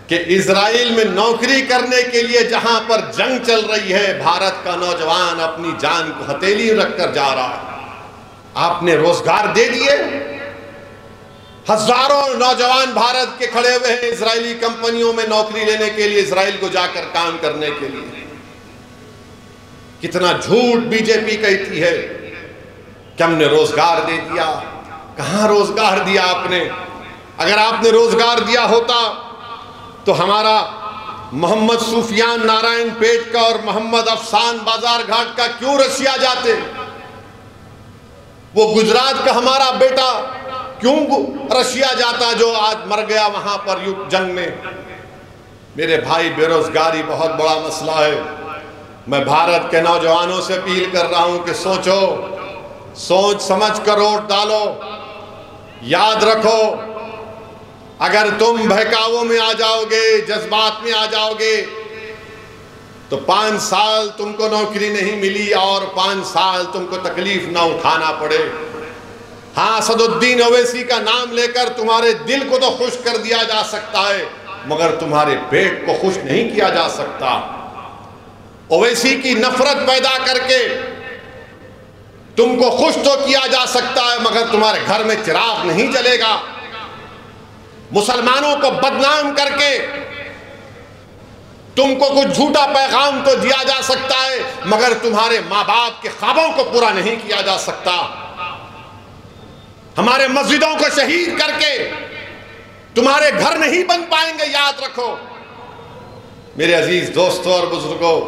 کہ اسرائیل میں نوکری کرنے کے لیے جہاں پر جنگ چل رہی ہے بھارت کا نوجوان اپنی جان کو ہتھیلی رکھ کر جا رہا ہے؟ آپ نے روزگار دے دیے، ہزاروں نوجوان بھارت کے کھڑے ہوئے ہیں اسرائیلی کمپنیوں میں نوکری لینے کے لیے، اسرائیل کو جا کر کام کرنے کے لیے۔ کتنا جھوٹ بی جے پی کہتی ہے کہ ہم نے روزگار دے دیا۔ کہاں روزگار دیا آپ نے؟ اگر آپ نے روزگار دیا ہوتا تو ہمارا محمد سفیان نارائن پیٹ کا اور محمد افسان بازار گھاٹ کا کیوں رشیا جاتے؟ وہ گجرات کا ہمارا بیٹا کیوں رشیا جاتا جو آج مر گیا وہاں پر جنگ میں؟ میرے بھائی بے روزگاری بہت بڑا مسئلہ ہے۔ میں بھارت کے نوجوانوں سے اپیل کر رہا ہوں کہ سوچو، سوچ سمجھ کر ووٹ ڈالو۔ یاد رکھو اگر تم بہکاووں میں آ جاؤ گے، جذبات میں آ جاؤ گے تو 5 سال تم کو نوکری نہیں ملی اور 5 سال تم کو تکلیف نہ اٹھانا پڑے۔ ہاں اسد الدین اویسی کا نام لے کر تمہارے دل کو تو خوش کر دیا جا سکتا ہے مگر تمہارے پیٹ کو خوش نہیں کیا جا سکتا۔ اویسی کی نفرت پیدا کر کے تم کو خوش تو کیا جا سکتا ہے مگر تمہارے گھر میں چراغ نہیں جلے گا۔ مسلمانوں کو بدنام کر کے تم کو کچھ جھوٹا پیغام تو دیا جا سکتا ہے مگر تمہارے ماں باپ کے خوابوں کو پورا نہیں کیا جا سکتا۔ ہمارے مسجدوں کو شہید کر کے تمہارے گھر نہیں بن پائیں گے، یاد رکھو۔ میرے عزیز دوستوں اور بزرگوں،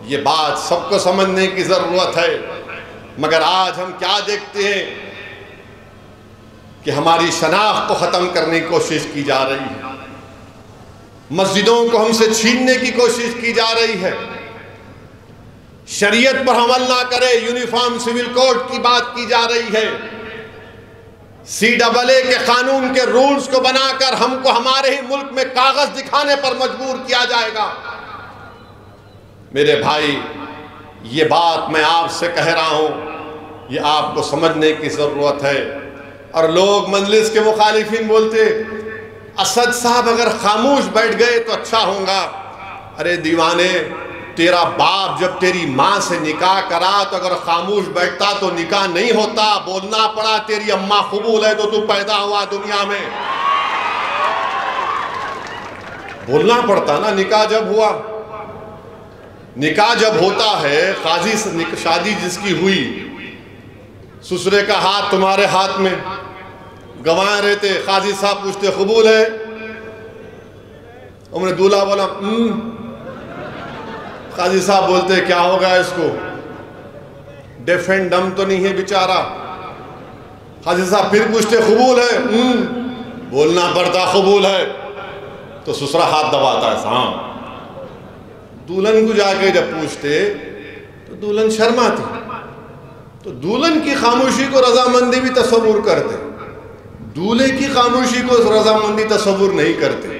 یہ بات سب کو سمجھنے کی ضرورت ہے، مگر آج ہم کیا دیکھتے ہیں کہ ہماری شناخت کو ختم کرنے کی کوشش کی جا رہی ہے، مسجدوں کو ہم سے چھیننے کی کوشش کی جا رہی ہے، شریعت پر عمل نہ کرے، یونیفارم سول کوڈ کی بات کی جا رہی ہے، CAA کے قانون کے رولز کو بنا کر ہم کو ہمارے ہی ملک میں کاغذ دکھانے پر مجبور کیا جائے گا۔ میرے بھائی یہ بات میں آپ سے کہہ رہا ہوں، یہ آپ کو سمجھنے کی ضرورت ہے۔ اور لوگ مجلس کے مخالفین بولتے اسد صاحب اگر خاموش بیٹھ گئے تو اچھا ہوگا۔ ارے دیوانے، تیرا باپ جب تیری ماں سے نکاح کرا تو اگر خاموش بیٹھتا تو نکاح نہیں ہوتا، بولنا پڑا، تیری اماں قبول ہے تو پیدا ہوا دنیا میں، بولنا پڑتا نا۔ نکاح جب ہوا، نکاح جب ہوتا ہے، قاضی سے شادی جس کی ہوئی، سسرے کا ہاتھ تمہارے ہاتھ میں، گواہ رہتے، قاضی صاحب پوچھتے قبول ہے؟ ہم نے دولہا بولا قاضی صاحب بولتے کیا ہوگا اس کو، ڈیف اینڈ ڈم تو نہیں ہے بیچارہ۔ قاضی صاحب پھر پوچھتے قبول ہے؟ بولنا پڑتا قبول ہے، تو سسرا ہاتھ دباتا ہے ہاں۔ دلہن کو جا کے جب پوچھتے تو دلہن شرماتی، تو دلہن کی خاموشی کو رضامندی بھی تصور کرتے، دولہے کی خاموشی کو رضامندی تصور نہیں کرتے۔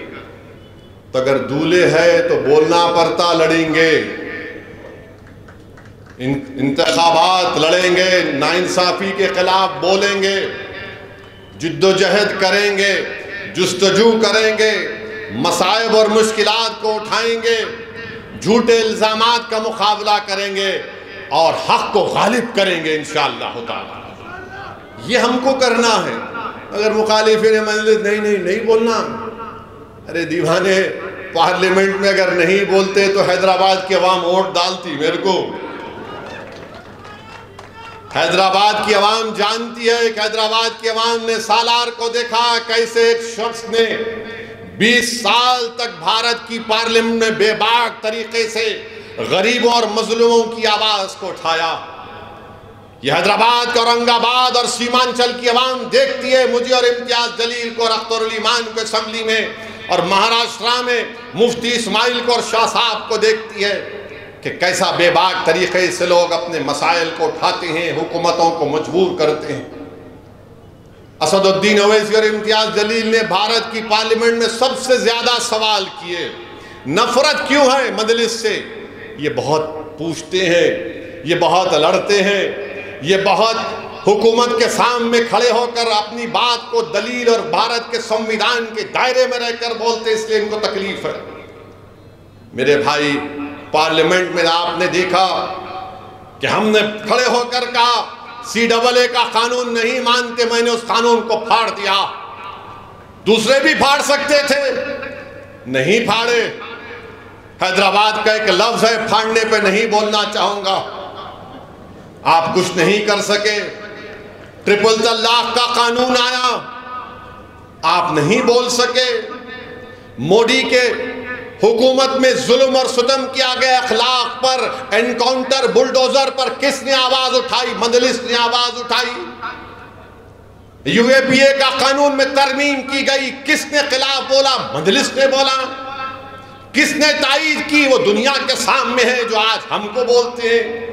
تو اگر دولہے ہے تو بولنا پڑتا، لڑیں گے، انتخابات لڑیں گے، ناانصافی کے خلاف بولیں گے، جد و جہد کریں گے، جستجو کریں گے، مصائب اور مشکلات کو اٹھائیں گے، جھوٹے الزامات کا مقابلہ کریں گے اور حق کو غالب کریں گے انشاءاللہ تعالی۔ یہ ہم کو کرنا ہے۔ اگر مخالفین مجلس نہیں بولنا، ارے دیوانے، پارلیمنٹ میں اگر نہیں بولتے تو حیدرآباد کی عوام ووٹ ڈالتی میرے کو۔ حیدرآباد کی عوام جانتی ہے کہ حیدرآباد کی عوام نے سالار کو دیکھا کیسے ایک شخص نے 20 سال تک بھارت کی پارلیمنٹ میں بے باک طریقے سے غریبوں اور مظلوموں کی آواز کو اٹھایا۔ یہ حیدرآباد کا اورنگ آباد اور سیمانچل کی عوام دیکھتی ہے مجھے اور امتیاز جلیل کو اور اختر علی مان کو اسمبلی میں، اور مہاراشٹرا میں مفتی اسماعیل کو اور شاہ صاحب کو دیکھتی ہے کہ کیسا بے باک طریقے سے لوگ اپنے مسائل کو اٹھاتے ہیں، حکومتوں کو مجبور کرتے ہیں۔ اسد الدین اویسی اور امتیاز جلیل نے بھارت کی پارلیمنٹ میں سب سے زیادہ سوال کیے۔ نفرت کیوں ہے مجلس سے؟ یہ بہت پوچھتے ہیں، یہ بہت لڑتے ہیں، یہ بہت حکومت کے سامنے کھڑے ہو کر اپنی بات کو دلیل اور بھارت کے سنویدھان کے دائرے میں رہ کر بولتے، اس لیے ان کو تکلیف ہے۔ میرے بھائی، پارلیمنٹ میں آپ نے دیکھا کہ ہم نے کھڑے ہو کر کہا CAA کا قانون نہیں مانتے، میں نے اس قانون کو پھاڑ دیا۔ دوسرے بھی پھاڑ سکتے تھے، نہیں پھاڑے۔ حیدرآباد کا ایک لفظ ہے، پھاڑنے پہ نہیں بولنا چاہوں گا، آپ کچھ نہیں کر سکے۔ ٹرپل طلاق کا قانون آیا، آپ نہیں بول سکے۔ مودی کے حکومت میں ظلم اور ستم کیا گیا اخلاق پر، انکاؤنٹر بلڈوزر پر کس نے آواز اٹھائی؟ مجلس نے آواز اٹھائی۔ UAPA کا قانون میں ترمیم کی گئی، کس نے خلاف بولا؟ مجلس نے بولا۔ کس نے تائید کی؟ وہ دنیا کے سامنے ہے جو آج ہم کو بولتے ہیں۔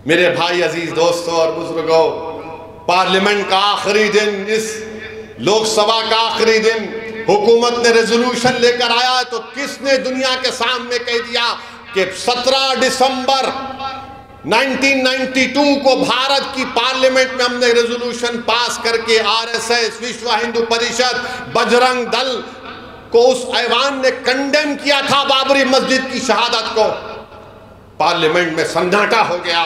میرے بھائی عزیز دوستوں اور بزرگوں، پارلیمنٹ کا آخری دن، اس لوک سبھا کا آخری دن، حکومت نے ریزولوشن لے کر آیا تو کس نے دنیا کے سامنے کہہ دیا کہ 17 دسمبر 1992 کو بھارت کی پارلیمنٹ میں ہم نے ریزولوشن پاس کر کے RSS، وشو ہندو پریشد، بجرنگ دل کو اس ایوان نے کنڈیم کیا تھا بابری مسجد کی شہادت کو۔ پارلیمنٹ میں سناٹا ہو گیا۔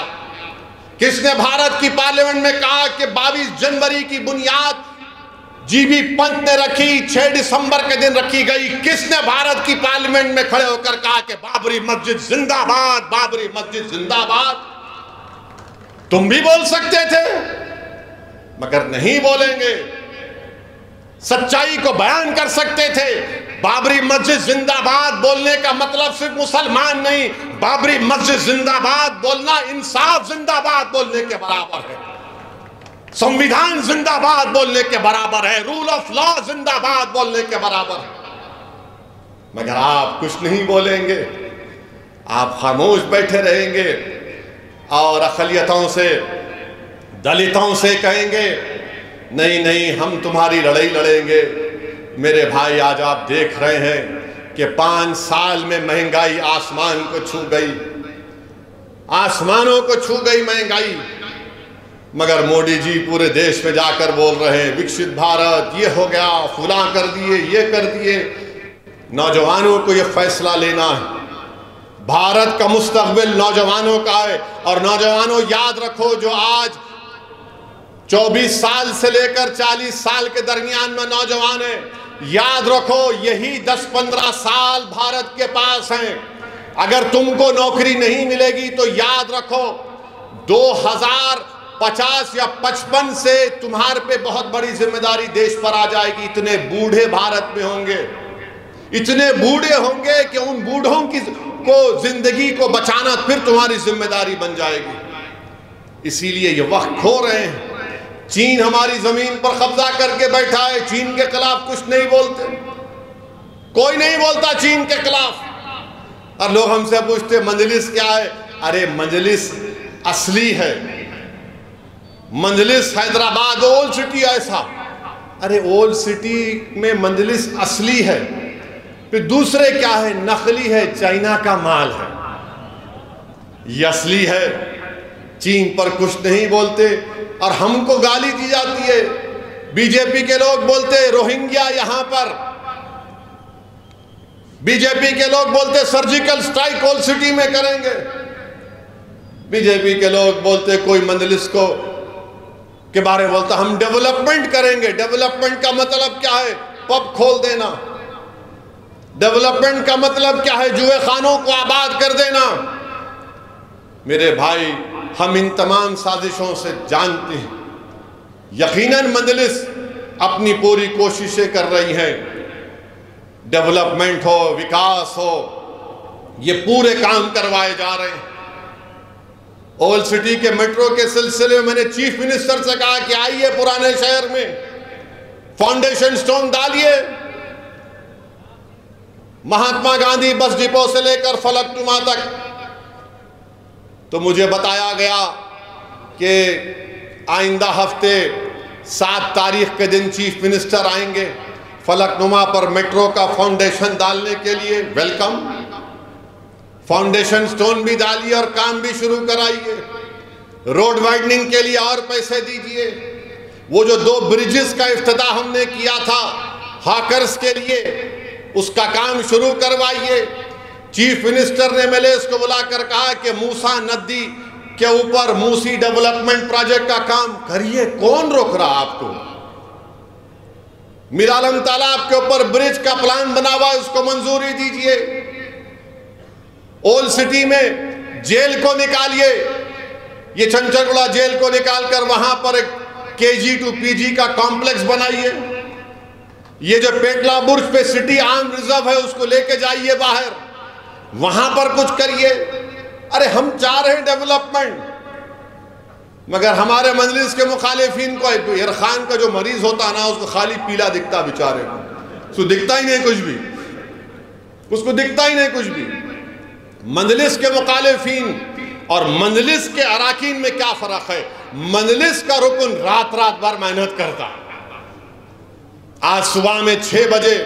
کس نے بھارت کی پارلیمنٹ میں کہا کہ 22 جنوری کی بنیاد GB پنت نے رکھی، 6 دسمبر کے دن رکھی گئی؟ کس نے بھارت کی پارلیمنٹ میں کھڑے ہو کر کہا کہ بابری مسجد زندہ باد، بابری مسجد زندہ باد؟ تم بھی بول سکتے تھے مگر نہیں بولیں گے۔ سچائی کو بیان کر سکتے تھے۔ بابری مسجد زندہ باد بولنے کا مطلب صرف مسلمان نہیں، بابری مسجد زندہ باد بولنا انصاف زندہ باد بولنے کے برابر ہے، سنویدھان زندہ باد بولنے کے برابر ہے، رول آف لا زندہ باد بولنے کے برابر ہے۔ مگر آپ کچھ نہیں بولیں گے، آپ خاموش بیٹھے رہیں گے اور اقلیتوں سے، دلتوں سے کہیں گے نہیں ہم تمہاری لڑائی لڑیں گے۔ میرے بھائی، آج آپ دیکھ رہے ہیں کہ 5 سال میں مہنگائی آسمان کو چھو گئی، آسمانوں کو چھو گئی مہنگائی، مگر مودی جی پورے دیش میں جا کر بول رہے ہیں وکشت بھارت، یہ ہو گیا، فلاں کر دیے، یہ کر دیے۔ نوجوانوں کو یہ فیصلہ لینا ہے، بھارت کا مستقبل نوجوانوں کا ہے۔ اور نوجوانوں یاد رکھو، جو آج 24 سال سے لے کر 40 سال کے درمیان میں نوجوان ہیں، یاد رکھو یہی 10-15 سال بھارت کے پاس ہیں۔ اگر تم کو نوکری نہیں ملے گی تو یاد رکھو 2050 یا 55 سے تمہارے پہ بہت بڑی ذمہ داری دیش پر آ جائے گی۔ اتنے بوڑھے بھارت میں ہوں گے، اتنے بوڑھے ہوں گے کہ ان بوڑھوں کو زندگی کو بچانا پھر تمہاری ذمہ داری بن جائے گی۔ اسی لیے یہ وقت کھو رہے ہیں۔ چین ہماری زمین پر قبضہ کر کے بیٹھا ہے، چین کے خلاف کچھ نہیں بولتے، کوئی نہیں بولتا چین کے خلاف۔ اور لوگ ہم سے پوچھتے مجلس کیا ہے؟ ارے مجلس اصلی ہے، مجلس حیدرآباد اولڈ سٹی ایسا، ارے اولڈ سٹی میں مجلس اصلی ہے، پھر دوسرے کیا ہے؟ نقلی ہے، چائنا کا مال ہے، یہ اصلی ہے۔ چین پر کچھ نہیں بولتے اور ہم کو گالی دی جاتی ہے بی جے پی کے لوگ بولتے روہنگیا یہاں پر، بی جے پی کے لوگ بولتے سرجیکل سٹرائک اولڈ سٹی میں کریں گے، بی جے پی کے لوگ بولتے کوئی مجلس کو کے بارے میں بولتا ہم ڈیولپمنٹ کریں گے۔ ڈیولپمنٹ کا مطلب کیا ہے؟ پب کھول دینا۔ ڈیولپمنٹ کا مطلب کیا ہے؟ جوئے خانوں کو آباد کر دینا۔ میرے بھائی، ہم ان تمام سازشوں سے جانتے ہیں، یقیناً مجلس اپنی پوری کوششیں کر رہی ہیں، ڈیولپمنٹ ہو، وکاس ہو، یہ پورے کام کروائے جا رہے ہیں۔ اولڈ سٹی کے میٹرو کے سلسلے میں نے چیف منسٹر سے کہا کہ آئیے پرانے شہر میں فاؤنڈیشن سٹون ڈالیے۔ مہاتما گاندھی بس ڈپو سے لے کر فلک نما تک، تو مجھے بتایا گیا کہ آئندہ ہفتے 7 تاریخ کے دن چیف منسٹر آئیں گے فلک نما پر میٹرو کا فاؤنڈیشن ڈالنے کے لیے۔ ویلکم، فاؤنڈیشن سٹون بھی ڈالیے اور کام بھی شروع کرائیے۔ روڈ وائڈننگ کے لیے اور پیسے دیجئے۔ وہ جو 2 برجز کا افتتاح ہم نے کیا تھا ہاکرز کے لیے، اس کا کام شروع کروائیے۔ چیف منسٹر نے ملیس کو بلا کر کہا کہ موسیٰ ندی کے اوپر موسی ڈیولپمنٹ پروجیکٹ کا کام کریے، کون روک رہا آپ کو؟ میرالم تالاب کے اوپر برج کا پلان بنا ہوا ہے، اس کو منظوری دیجئے۔ اولڈ سٹی میں جیل کو نکالیے، یہ چھنچھگڑا جیل کو نکال کر وہاں پر ایک KG to PG کا کمپلیکس بنائیے۔ یہ جو پیٹلا برج پہ سٹی آرم ریزرو ہے اس کو لے کے جائیے باہر، وہاں پر کچھ کریے۔ ارے ہم چاہ رہے ہیں ڈیولپمنٹ، مگر ہمارے مجلس کے مخالفین کو عرفان کا جو مریض ہوتا نا اس کو خالی پیلا دکھتا، بیچارے اس کو دکھتا ہی نہیں کچھ بھی، اس کو دکھتا ہی نہیں کچھ بھی۔ مجلس کے مخالفین اور مجلس کے اراکین میں کیا فرق ہے؟ مجلس کا رکن رات رات بھر محنت کرتا۔ آج صبح میں 6 بجے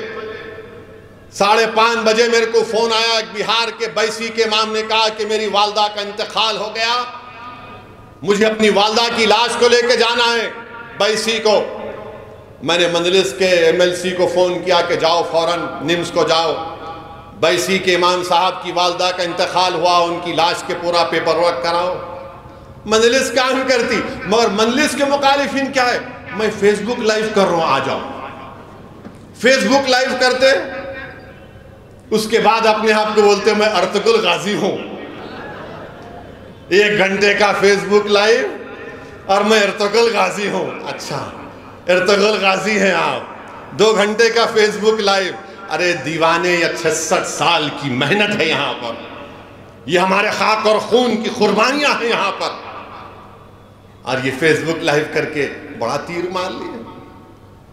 5:30 بجے میرے کو فون آیا، ایک بہار کے بیسی کے امام نے کہا کہ میری والدہ کا انتقال ہو گیا، مجھے اپنی والدہ کی لاش کو لے کے جانا ہے بیسی کو۔ میں نے مجلس کے MLC کو فون کیا کہ جاؤ فوراً نمس کو جاؤ، بیسی کے امام صاحب کی والدہ کا انتقال ہوا، ان کی لاش کے پورا پیپر ورک کراؤ۔ مجلس کام کرتی، مگر مجلس کے مخالفین کیا ہے؟ میں فیس بک لائیو کر رہا ہوں، آ جاؤ۔ فیس بک لائیو کرتے، اس کے بعد اپنے آپ کو بولتے میں ارطغرل غازی ہوں۔ 1 گھنٹے کا فیس بک لائیو اور میں ارطغرل غازی ہوں۔ اچھا ارطغرل غازی ہیں آپ، 2 گھنٹے کا فیس بک لائیو۔ ارے دیوانے، یا 66 سال کی محنت ہے یہاں پر، یہ ہمارے خاک اور خون کی قربانیاں ہیں یہاں پر، اور یہ فیس بک لائیو کر کے بڑا تیر مار لیا،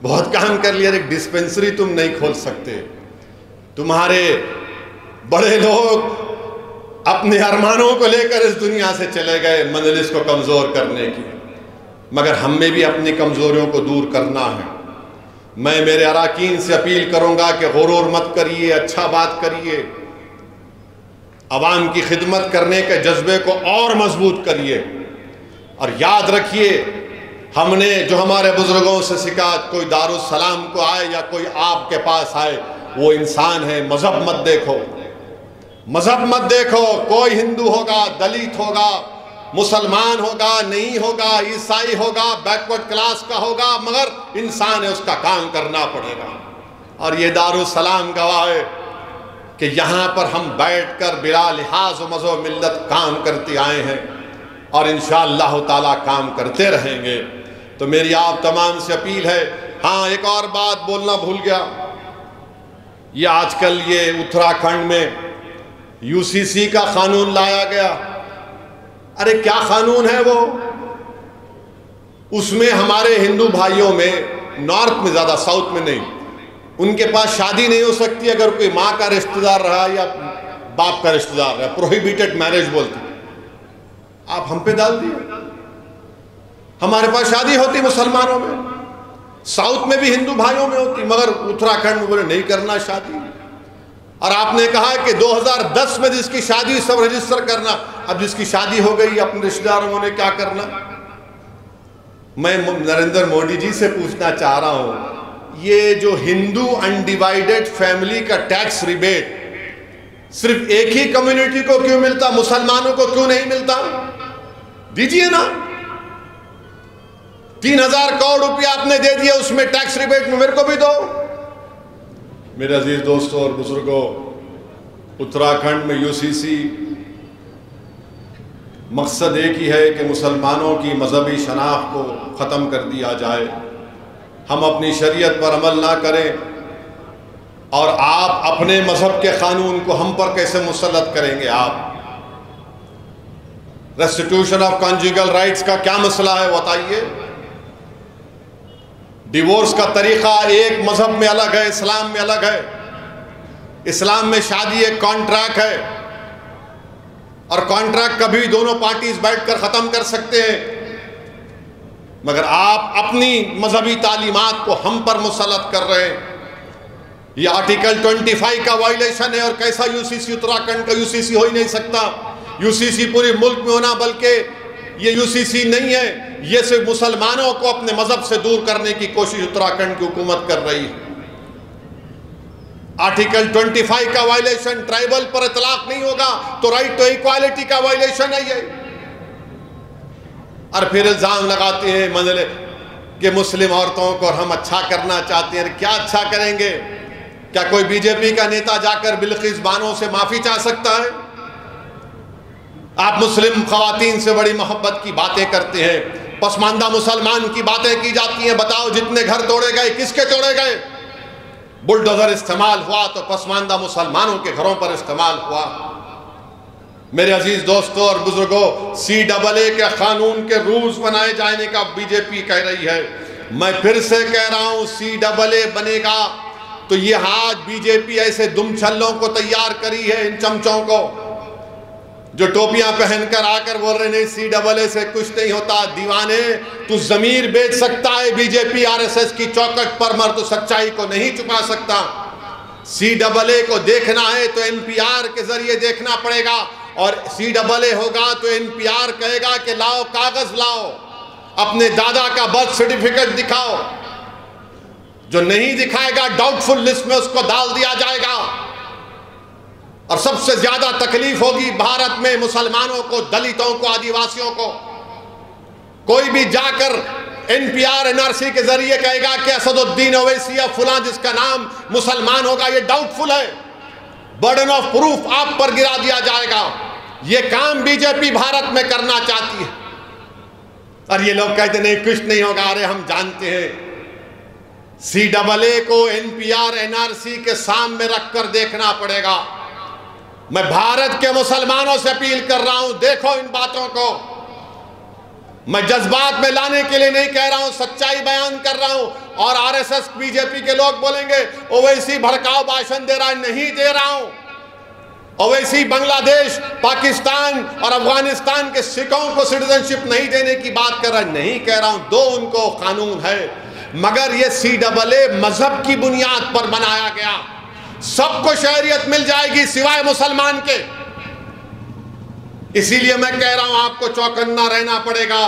بہت کام کر لیا۔ ایک ڈسپنسری تم نہیں کھول سکتے، تمہارے بڑے لوگ اپنے ارمانوں کو لے کر اس دنیا سے چلے گئے مجلس کو کمزور کرنے کی، مگر ہم میں بھی اپنی کمزوریوں کو دور کرنا ہے۔ میں میرے اراکین سے اپیل کروں گا کہ غرور مت کریے، اچھا بات کریے، عوام کی خدمت کرنے کے جذبے کو اور مضبوط کریے، اور یاد رکھیے ہم نے جو ہمارے بزرگوں سے سیکھا، کوئی دارالسلام کو آئے یا کوئی آپ کے پاس آئے، وہ انسان ہے، مذہب مت دیکھو، مذہب مت دیکھو۔ کوئی ہندو ہوگا، دلت ہوگا، مسلمان ہوگا، نہیں ہوگا، عیسائی ہوگا، بیکورڈ کلاس کا ہوگا، مگر انسان ہے، اس کا کام کرنا پڑے گا۔ اور یہ دارالسلام گواہ ہے کہ یہاں پر ہم بیٹھ کر بلا لحاظ و مذہب ملت کام کرتے آئے ہیں، اور انشاءاللہ تعالیٰ کام کرتے رہیں گے۔ تو میری آپ تمام سے اپیل ہے۔ ہاں، ایک اور بات بولنا بھول گیا، یہ آج کل یہ اتراکھنڈ میں UCC کا قانون لایا گیا۔ ارے کیا قانون ہے وہ؟ اس میں ہمارے ہندو بھائیوں میں، نارتھ میں زیادہ، ساؤتھ میں نہیں، ان کے پاس شادی نہیں ہو سکتی اگر کوئی ماں کا رشتہ دار رہا یا باپ کا رشتہ دار رہا، پروہیبیٹڈ میرج بولتے۔ آپ ہم پہ ڈال دیے، ہمارے پاس شادی ہوتی مسلمانوں میں، ساؤتھ میں بھی ہندو بھائیوں میں ہوتی، مگر اتراکھنڈ میں بولے نہیں کرنا شادی۔ اور آپ نے کہا کہ 2010 میں جس کی شادی سب رجسٹر کرنا، اب جس کی شادی ہو گئی اپنے رشتہ داروں نے کیا کرنا؟ میں نریندر مودی جی سے پوچھنا چاہ رہا ہوں، یہ جو ہندو انڈیوائیڈڈ فیملی کا ٹیکس ریبیٹ صرف ایک ہی کمیونٹی کو کیوں ملتا، مسلمانوں کو کیوں نہیں ملتا؟ دیجئے نا، 3000 کروڑ روپیہ آپ نے دے دیا، اس میں ٹیکس ریبیٹ میں میرے کو بھی دو۔ میرے عزیز دوستوں اور بزرگوں، اتراکھنڈ میں UCC مقصد ایک ہی ہے کہ مسلمانوں کی مذہبی شناخت کو ختم کر دیا جائے، ہم اپنی شریعت پر عمل نہ کریں، اور آپ اپنے مذہب کے قانون کو ہم پر کیسے مسلط کریں گے؟ آپ ریسٹیٹیوشن آف کنجوگل رائٹس کا کیا مسئلہ ہے بتائیے؟ ڈیورس کا طریقہ ایک مذہب میں الگ ہے، اسلام میں الگ ہے۔ اسلام میں شادی ایک کانٹریکٹ ہے، اور کانٹریکٹ کبھی دونوں پارٹیز بیٹھ کر ختم کر سکتے ہیں، مگر آپ اپنی مذہبی تعلیمات کو ہم پر مسلط کر رہے ہیں۔ یہ آرٹیکل 25 کا وائلیشن ہے، اور کیسا UCC اتراکھنڈ کا UCC ہو ہی نہیں سکتا۔ UCC پورے ملک میں ہونا، بلکہ یہ UCC نہیں ہے، یہ صرف مسلمانوں کو اپنے مذہب سے دور کرنے کی کوشش اتراکھنڈ کی حکومت کر رہی ہے۔ آرٹیکل 25 کا وائلیشن، ٹرائبل پر اطلاق نہیں ہوگا تو رائٹ ٹو ایکوالٹی کا وائلیشن ہے یہ۔ اور پھر الزام لگاتے ہیں کہ مسلم عورتوں کو ہم اچھا کرنا چاہتے ہیں۔ کیا اچھا کریں گے؟ کیا کوئی BJP کا نیتا جا کر بلقیس بانو سے معافی چاہ سکتا ہے؟ آپ مسلم خواتین سے بڑی محبت کی باتیں کرتے ہیں، پسماندہ مسلمان کی باتیں کی جاتی ہیں۔ بتاؤ جتنے گھر توڑے گئے کس کے توڑے گئے؟ بلڈوزر استعمال ہوا تو پسماندہ مسلمانوں کے گھروں پر استعمال ہوا۔ میرے عزیز دوستوں اور بزرگوں، CAA کے قانون کے رولز بنائے جانے کا BJP کہہ رہی ہے۔ میں پھر سے کہہ رہا ہوں، CAA بنے گا تو یہ آج BJP ایسے دم چھلوں کو تیار کری ہے، ان چمچوں کو جو ٹوپیاں پہن کر آ کر بول رہے نہیں CAA سے کچھ نہیں ہوتا۔ دیوانے، تو ضمیر بیچ سکتا ہے BJP RSS کی چوکٹ پر، مر تو سچائی کو نہیں چھپا سکتا۔ CAA کو دیکھنا ہے تو NPR کے ذریعے دیکھنا پڑے گا، اور CAA ہوگا تو NPR کہے گا کہ لاؤ کاغذ لاؤ، اپنے دادا کا برتھ سرٹیفکیٹ دکھاؤ۔ جو نہیں دکھائے گا ڈاؤٹ فل لسٹ میں اس کو ڈال دیا جائے گا۔ اور سب سے زیادہ تکلیف ہوگی بھارت میں مسلمانوں کو، دلتوں کو، آدیواسیوں کو۔ کوئی بھی جا کر NPR NRC کے ذریعے کہے گا کہ اسد الدین اویسی یا فلاں جس کا نام مسلمان ہوگا، یہ ڈاؤٹ فل ہے، برڈن آف پروف آپ پر گرا دیا جائے گا۔ یہ کام BJP بھارت میں کرنا چاہتی ہے، اور یہ لوگ کہتے نہیں کچھ نہیں ہوگا۔ ارے ہم جانتے ہیں، CAA کو NPR NRC کے سامنے رکھ کر دیکھنا پڑے گا۔ میں بھارت کے مسلمانوں سے اپیل کر رہا ہوں، دیکھو ان باتوں کو۔ میں جذبات میں لانے کے لیے نہیں کہہ رہا ہوں، سچائی بیان کر رہا ہوں۔ اور RSS BJP کے لوگ بولیں گے اویسی بھڑکاؤ بھاشن دے رہا ہے، نہیں دے رہا ہوں۔ اویسی بنگلہ دیش، پاکستان اور افغانستان کے سکھوں کو سٹیزنشپ نہیں دینے کی بات کر رہا ہے، نہیں کہہ رہا ہوں، دو ان کو قانون ہے، مگر یہ CAA مذہب کی بنیاد پر بنایا گیا۔ سب کو شہریت مل جائے گی سوائے مسلمان کے۔ اسی لیے میں کہہ رہا ہوں آپ کو چوکنا رہنا پڑے گا۔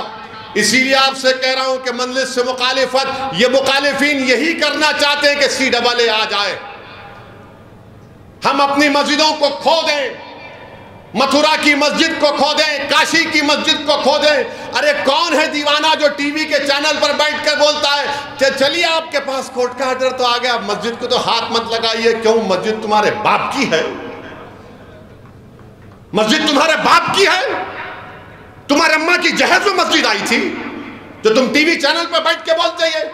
اسی لیے آپ سے کہہ رہا ہوں کہ مجلس سے مخالفت، یہ مخالفین یہی کرنا چاہتے ہیں کہ CAA آ جائے، ہم اپنی مسجدوں کو کھو دیں، متھرا کی مسجد کو کھو دیں، کاشی کی مسجد کو کھو دیں۔ ارے کون ہے دیوانہ جو ٹی وی کے چینل پر بیٹھ کر بولتا ہے کہ چلیے آپ کے پاس کورٹ کا آرڈر تو آ گیا، مسجد کو تو ہاتھ مت لگائیے؟ کیوں؟ مسجد تمہارے باپ کی ہے، مسجد تمہارے باپ کی ہے۔ تمہارے اماں کی جہیز میں مسجد آئی تھی جو تم ٹی وی چینل پر بیٹھ کے بولتے ہیں؟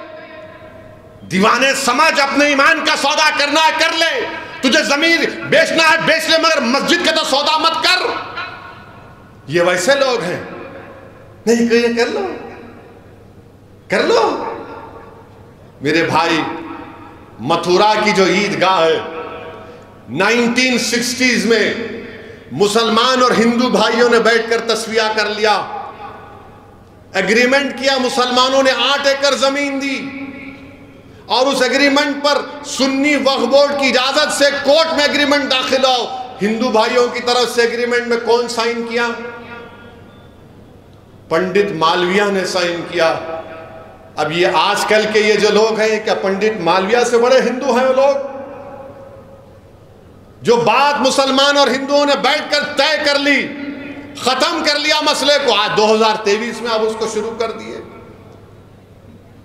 دیوانے سمجھ، اپنے ایمان کا سودا کرنا ہے کر لے، تجھے زمین بیچنا ہے بیچ لے، مگر مسجد کا تو سودا مت کر۔ یہ ویسے لوگ ہیں، نہیں کہ یہ کر لو کر لو۔ میرے بھائی، متھرا کی جو عیدگاہ ہے 1960s میں مسلمان اور ہندو بھائیوں نے بیٹھ کر تصفیہ کر لیا، ایگریمنٹ کیا، مسلمانوں نے 8 ایکڑ زمین دی، اور اس ایگریمنٹ پر سنی وقف بورڈ کی اجازت سے کورٹ میں ایگریمنٹ داخل ہو۔ ہندو بھائیوں کی طرف سے ایگریمنٹ میں کون سائن کیا؟ پنڈت مالویہ نے سائن کیا۔ اب یہ آج کل کے یہ جو لوگ ہیں، کیا پنڈت مالویہ سے بڑے ہندو ہیں وہ لوگ؟ جو بات مسلمان اور ہندوؤں نے بیٹھ کر طے کر لی، ختم کر لیا مسئلے کو، آج 2023 میں اب اس کو شروع کر دیے،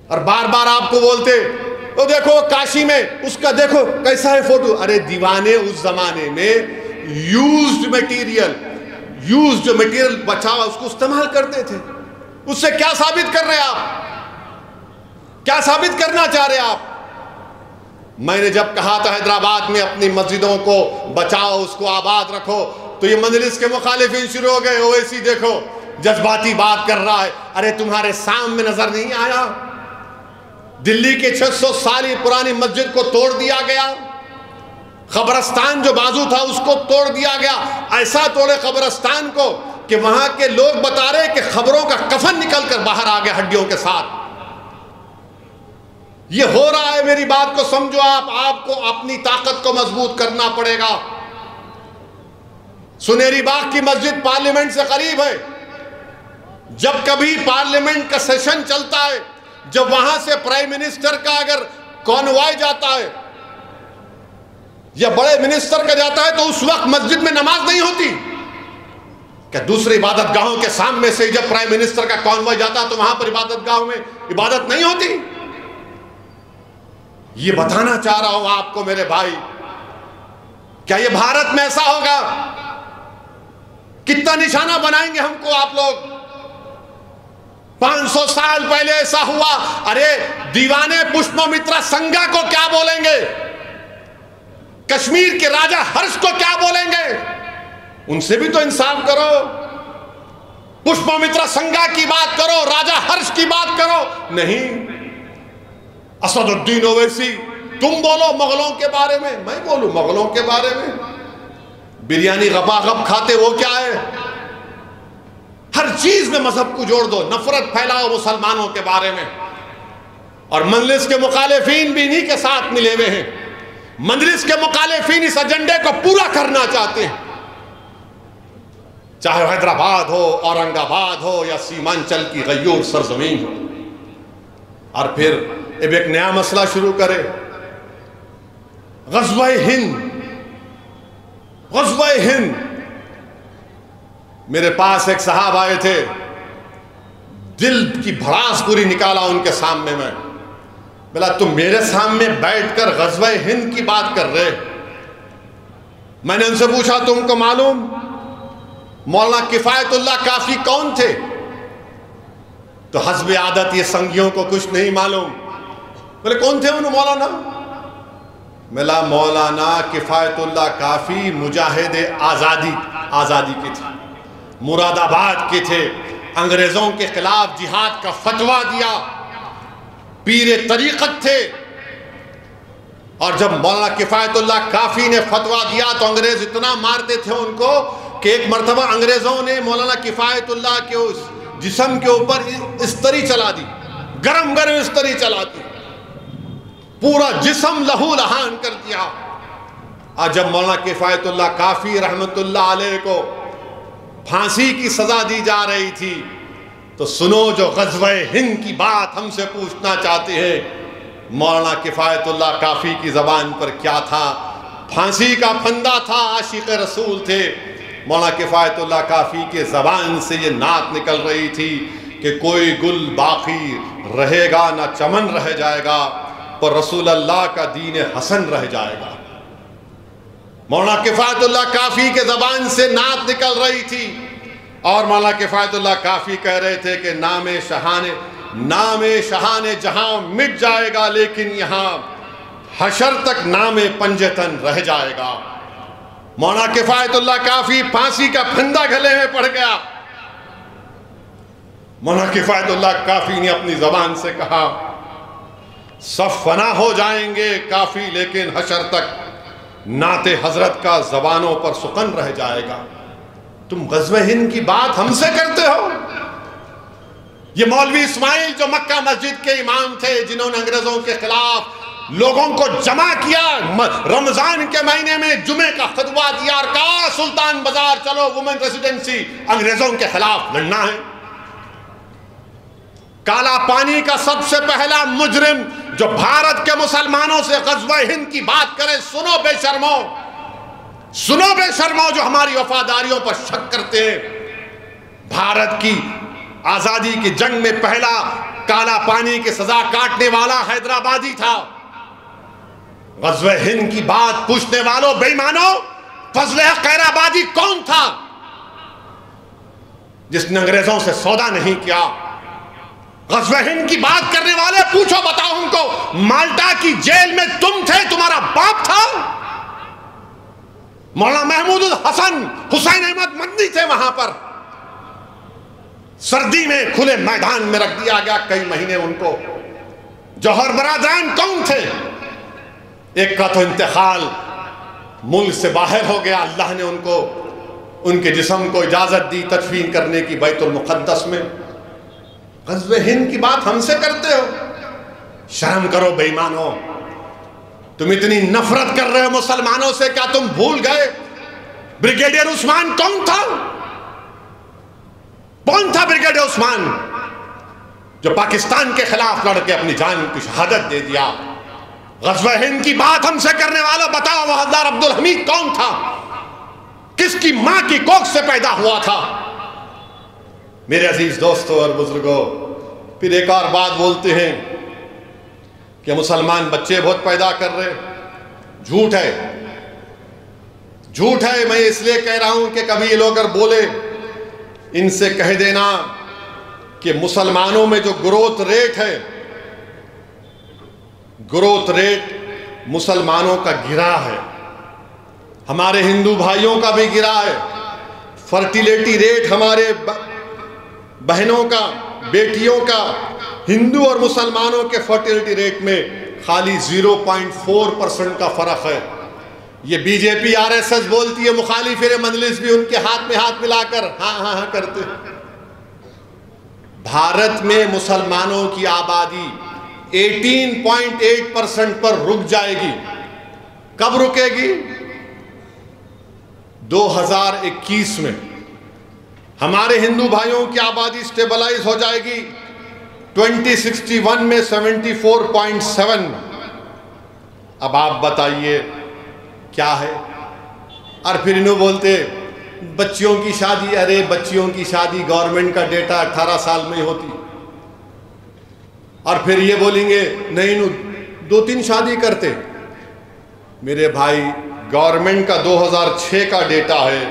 اور بار بار آپ کو بولتے تو دیکھو کاشی میں اس کا دیکھو کیسا ہے فوٹو۔ ارے دیوانے اس زمانے میں یوزڈ جو میٹیریل بچا اس کو استعمال کرتے تھے۔ اس سے کیا ثابت کر رہے آپ؟ کیا ثابت کرنا چاہ رہے آپ؟ میں نے جب کہا تھا حیدرآباد میں اپنی مسجدوں کو بچاؤ، اس کو آباد رکھو، تو یہ مجلس کے مخالفین شروع ہو گئے، اویسی دیکھو جذباتی بات کر رہا ہے۔ ارے تمہارے سامنے نظر نہیں آیا دلی کے 600 سال پرانی مسجد کو توڑ دیا گیا، قبرستان جو بازو تھا اس کو توڑ دیا گیا، ایسا توڑے قبرستان کو کہ وہاں کے لوگ بتا رہے کہ خبروں کا کفن نکل کر باہر آ گیا ہڈیوں کے ساتھ۔ یہ ہو رہا ہے، میری بات کو سمجھو آپ کو اپنی طاقت کو مضبوط کرنا پڑے گا۔ سنہری باغ کی مسجد پارلیمنٹ سے قریب ہے، جب کبھی پارلیمنٹ کا سیشن چلتا ہے، جب وہاں سے پرائم منسٹر کا اگر کانوائے جاتا ہے یا بڑے منسٹر کا جاتا ہے، تو اس وقت مسجد میں نماز نہیں ہوتی کہ دوسری عبادت گاہوں کے سامنے سے جب پرائم منسٹر کا کانوائے جاتا ہے تو وہاں پر عبادت گاہوں میں عبادت نہیں ہوتی۔ یہ بتانا چاہ رہا ہوں آپ کو میرے بھائی، کیا یہ بھارت میں ایسا ہوگا؟ کتنا نشانہ بنائیں گے ہم کو آپ لوگ؟ 500 سال پہلے ایسا ہوا، ارے دیوانے پشپمترا سنگا کو کیا بولیں گے؟ کشمیر کے راجہ ہرش کو کیا بولیں گے؟ ان سے بھی تو انصاف کرو، پشپمترا سنگا کی بات کرو، راجہ ہرش کی بات کرو۔ نہیں، اسد الدین اویسی تم بولو مغلوں کے بارے میں، میں بولوں مغلوں کے بارے میں؟ بریانی غبا غب کھاتے وہ کیا ہے؟ ہر چیز میں مذہب کو جوڑ دو، نفرت پھیلاؤ مسلمانوں کے بارے میں، اور مجلس کے مخالفین بھی انہی کے ساتھ ملے ہوئے ہیں۔ مجلس کے مخالفین اس ایجنڈے کو پورا کرنا چاہتے ہیں، چاہے حیدرآباد ہو، اورنگ آباد ہو، یا سیمانچل کی غیور سرزمین ہو۔ اور پھر اب ایک نیا مسئلہ شروع کرے، غزوہ ہند۔ غزوہ ہند، میرے پاس ایک صاحب آئے تھے، دل کی بھڑاس پوری نکالا ان کے سامنے میں، بلا تم میرے سامنے بیٹھ کر غزوہ ہند کی بات کر رہے؟ میں نے ان سے پوچھا تم کو معلوم مولانا کفایت اللہ کافی کون تھے؟ تو حسب عادت یہ سنگیوں کو کچھ نہیں معلوم۔ بولے کون تھے انہوں مولانا؟ ملا مولانا کفایت اللہ کافی مجاہد آزادی کے تھے، مراد آباد کے تھے، انگریزوں کے خلاف جہاد کا فتویٰ دیا، پیر طریقت تھے۔ اور جب مولانا کفایت اللہ کافی نے فتویٰ دیا تو انگریز اتنا مارتے تھے ان کو کہ ایک مرتبہ انگریزوں نے مولانا کفایت اللہ کے اس جسم کے اوپر استری چلا دی، گرم استری چلا دی، پورا جسم لہو لہان کر دیا۔ آج جب مولانا کفایت اللہ کافی رحمت اللہ علیہ کو پھانسی کی سزا دی جا رہی تھی، تو سنو جو غزوہ ہند کی بات ہم سے پوچھنا چاہتے ہیں، مولانا کفایت اللہ کافی کی زبان پر کیا تھا؟ پھانسی کا پھندا تھا، عاشق رسول تھے۔ مولانا کفایت اللہ کافی کے زبان سے یہ نعت نکل رہی تھی کہ کوئی گل باقی رہے گا نہ چمن رہ جائے گا، پر رسول اللہ کا دین حسن رہ جائے گا۔ مولانا کفایت اللہ کافی کے زبان سے نعت نکل رہی تھی، اور مولانا کفایت اللہ کافی کہہ رہے تھے کہ نام شہان جہاں مٹ جائے گا، لیکن یہاں حشر تک نام پنجتن رہ جائے گا۔ مولانا کفایت اللہ کافی پھانسی کا پھندا گلے میں پڑ گیا۔ مولانا کفایت اللہ کافی نے اپنی زبان سے کہا سب فنا ہو جائیں گے کافی، لیکن حشر تک نعت حضرت کا زبانوں پر سخن رہ جائے گا۔ تم غزوہ ہند کی بات ہم سے کرتے ہو؟ یہ مولوی اسماعیل جو مکہ مسجد کے امام تھے، جنہوں نے انگریزوں کے خلاف لوگوں کو جمع کیا، رمضان کے مہینے میں جمعے کا خطبہ دیا اور کہا سلطان بازار چلو وومن ریزیڈنسی، انگریزوں کے خلاف لڑنا ہے۔ کالا پانی کا سب سے پہلا مجرم جو بھارت کے مسلمانوں سے غزوہ ہند کی بات کرے، سنو بے شرمو، سنو بے شرمو جو ہماری وفاداریوں پر شک کرتے ہیں، بھارت کی آزادی کی جنگ میں پہلا کالا پانی کی سزا کاٹنے والا حیدرآبادی تھا۔ غزوہ ہند کی بات پوچھنے والوں بے ایمانوں، فضل حق خیرآبادی کون تھا جس نے انگریزوں سے سودا نہیں کیا؟ غزوہ ہند کی بات کرنے والے پوچھو، بتاؤ ان کو، مالٹا کی جیل میں تم تھے، تمہارا باپ تھا؟ مولانا محمود الحسن حسین احمد مدنی تھے وہاں پر، سردی میں کھلے میدان میں رکھ دیا گیا کئی مہینے ان کو۔ جوہر برادران کون تھے؟ ایک کا تو انتقال ملک سے باہر ہو گیا، اللہ نے ان کو، ان کے جسم کو اجازت دی تدفین کرنے کی بیت المقدس میں۔ غزوہ ہند کی بات ہم سے کرتے ہو؟ شرم کرو بے ایمانو، تم اتنی نفرت کر رہے ہو مسلمانوں سے، کیا تم بھول گئے بریگیڈیئر عثمان کون تھا؟ کون تھا بریگیڈیئر عثمان جو پاکستان کے خلاف لڑ کے اپنی جان کی شہادت دے دیا؟ غزوہ ہند کی بات ہم سے کرنے والا بتاؤ، وحدار عبدالحمید کون تھا؟ کس کی ماں کی کوکھ سے پیدا ہوا تھا؟ میرے عزیز دوستوں اور بزرگوں، پھر ایک اور بات بولتے ہیں کہ مسلمان بچے بہت پیدا کر رہے، جھوٹ ہے، جھوٹ ہے۔ میں اس لیے کہہ رہا ہوں کہ کبھی یہ لوگ اگر بولے، ان سے کہہ دینا کہ مسلمانوں میں جو گروتھ ریٹ ہے، گروتھ ریٹ مسلمانوں کا گرا ہے، ہمارے ہندو بھائیوں کا بھی گرا ہے۔ فرٹیلیٹی ریٹ ہمارے بہنوں کا، بیٹیوں کا، ہندو اور مسلمانوں کے فرٹیلیٹی ریٹ میں خالی 0.4% کا فرق ہے۔ یہ B J P R S S بولتی ہے، مخالف مجلس بھی ان کے ہاتھ میں ہاتھ ملا کر ہاں ہاں ہاں کرتے۔ بھارت میں مسلمانوں کی آبادی 18.8% پر رک جائے گی۔ کب رکے گی؟ 2021 میں ہمارے ہندو بھائیوں کی آبادی سٹیبلائز ہو جائے گی 2061 میں 74.7۔ اب آپ بتائیے کیا ہے؟ اور پھر انہوں بولتے بچیوں کی شادی، ارے بچیوں کی شادی گورنمنٹ کا ڈیٹا 18 سال میں ہوتی، اور پھر یہ بولیں گے نہیں 2-3 شادی کرتے۔ میرے بھائی گورنمنٹ کا 2006 کا ڈیٹا ہے،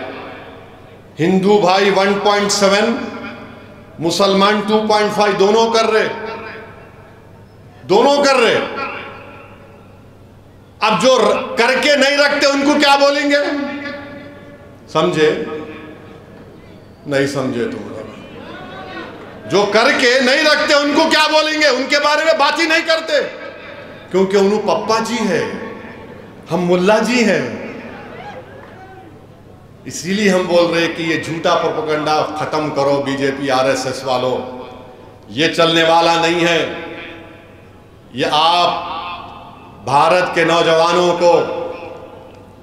ہندو بھائی 1.7، مسلمان 2.5، دونوں کر رہے، دونوں کر رہے۔ اب جو کر کے نہیں رکھتے ان کو کیا بولیں گے؟ سمجھے؟ نہیں سمجھے تم؟ جو کر کے نہیں رکھتے ان کو کیا بولیں گے؟ ان کے بارے میں بات ہی نہیں کرتے، کیونکہ انہوں پپا جی ہے، ہم ملا جی ہیں۔ اسی لیے ہم بول رہے کہ یہ جھوٹا پروپیگنڈا ختم کرو B J P R S S والوں، یہ چلنے والا نہیں ہے۔ یہ آپ بھارت کے نوجوانوں کو،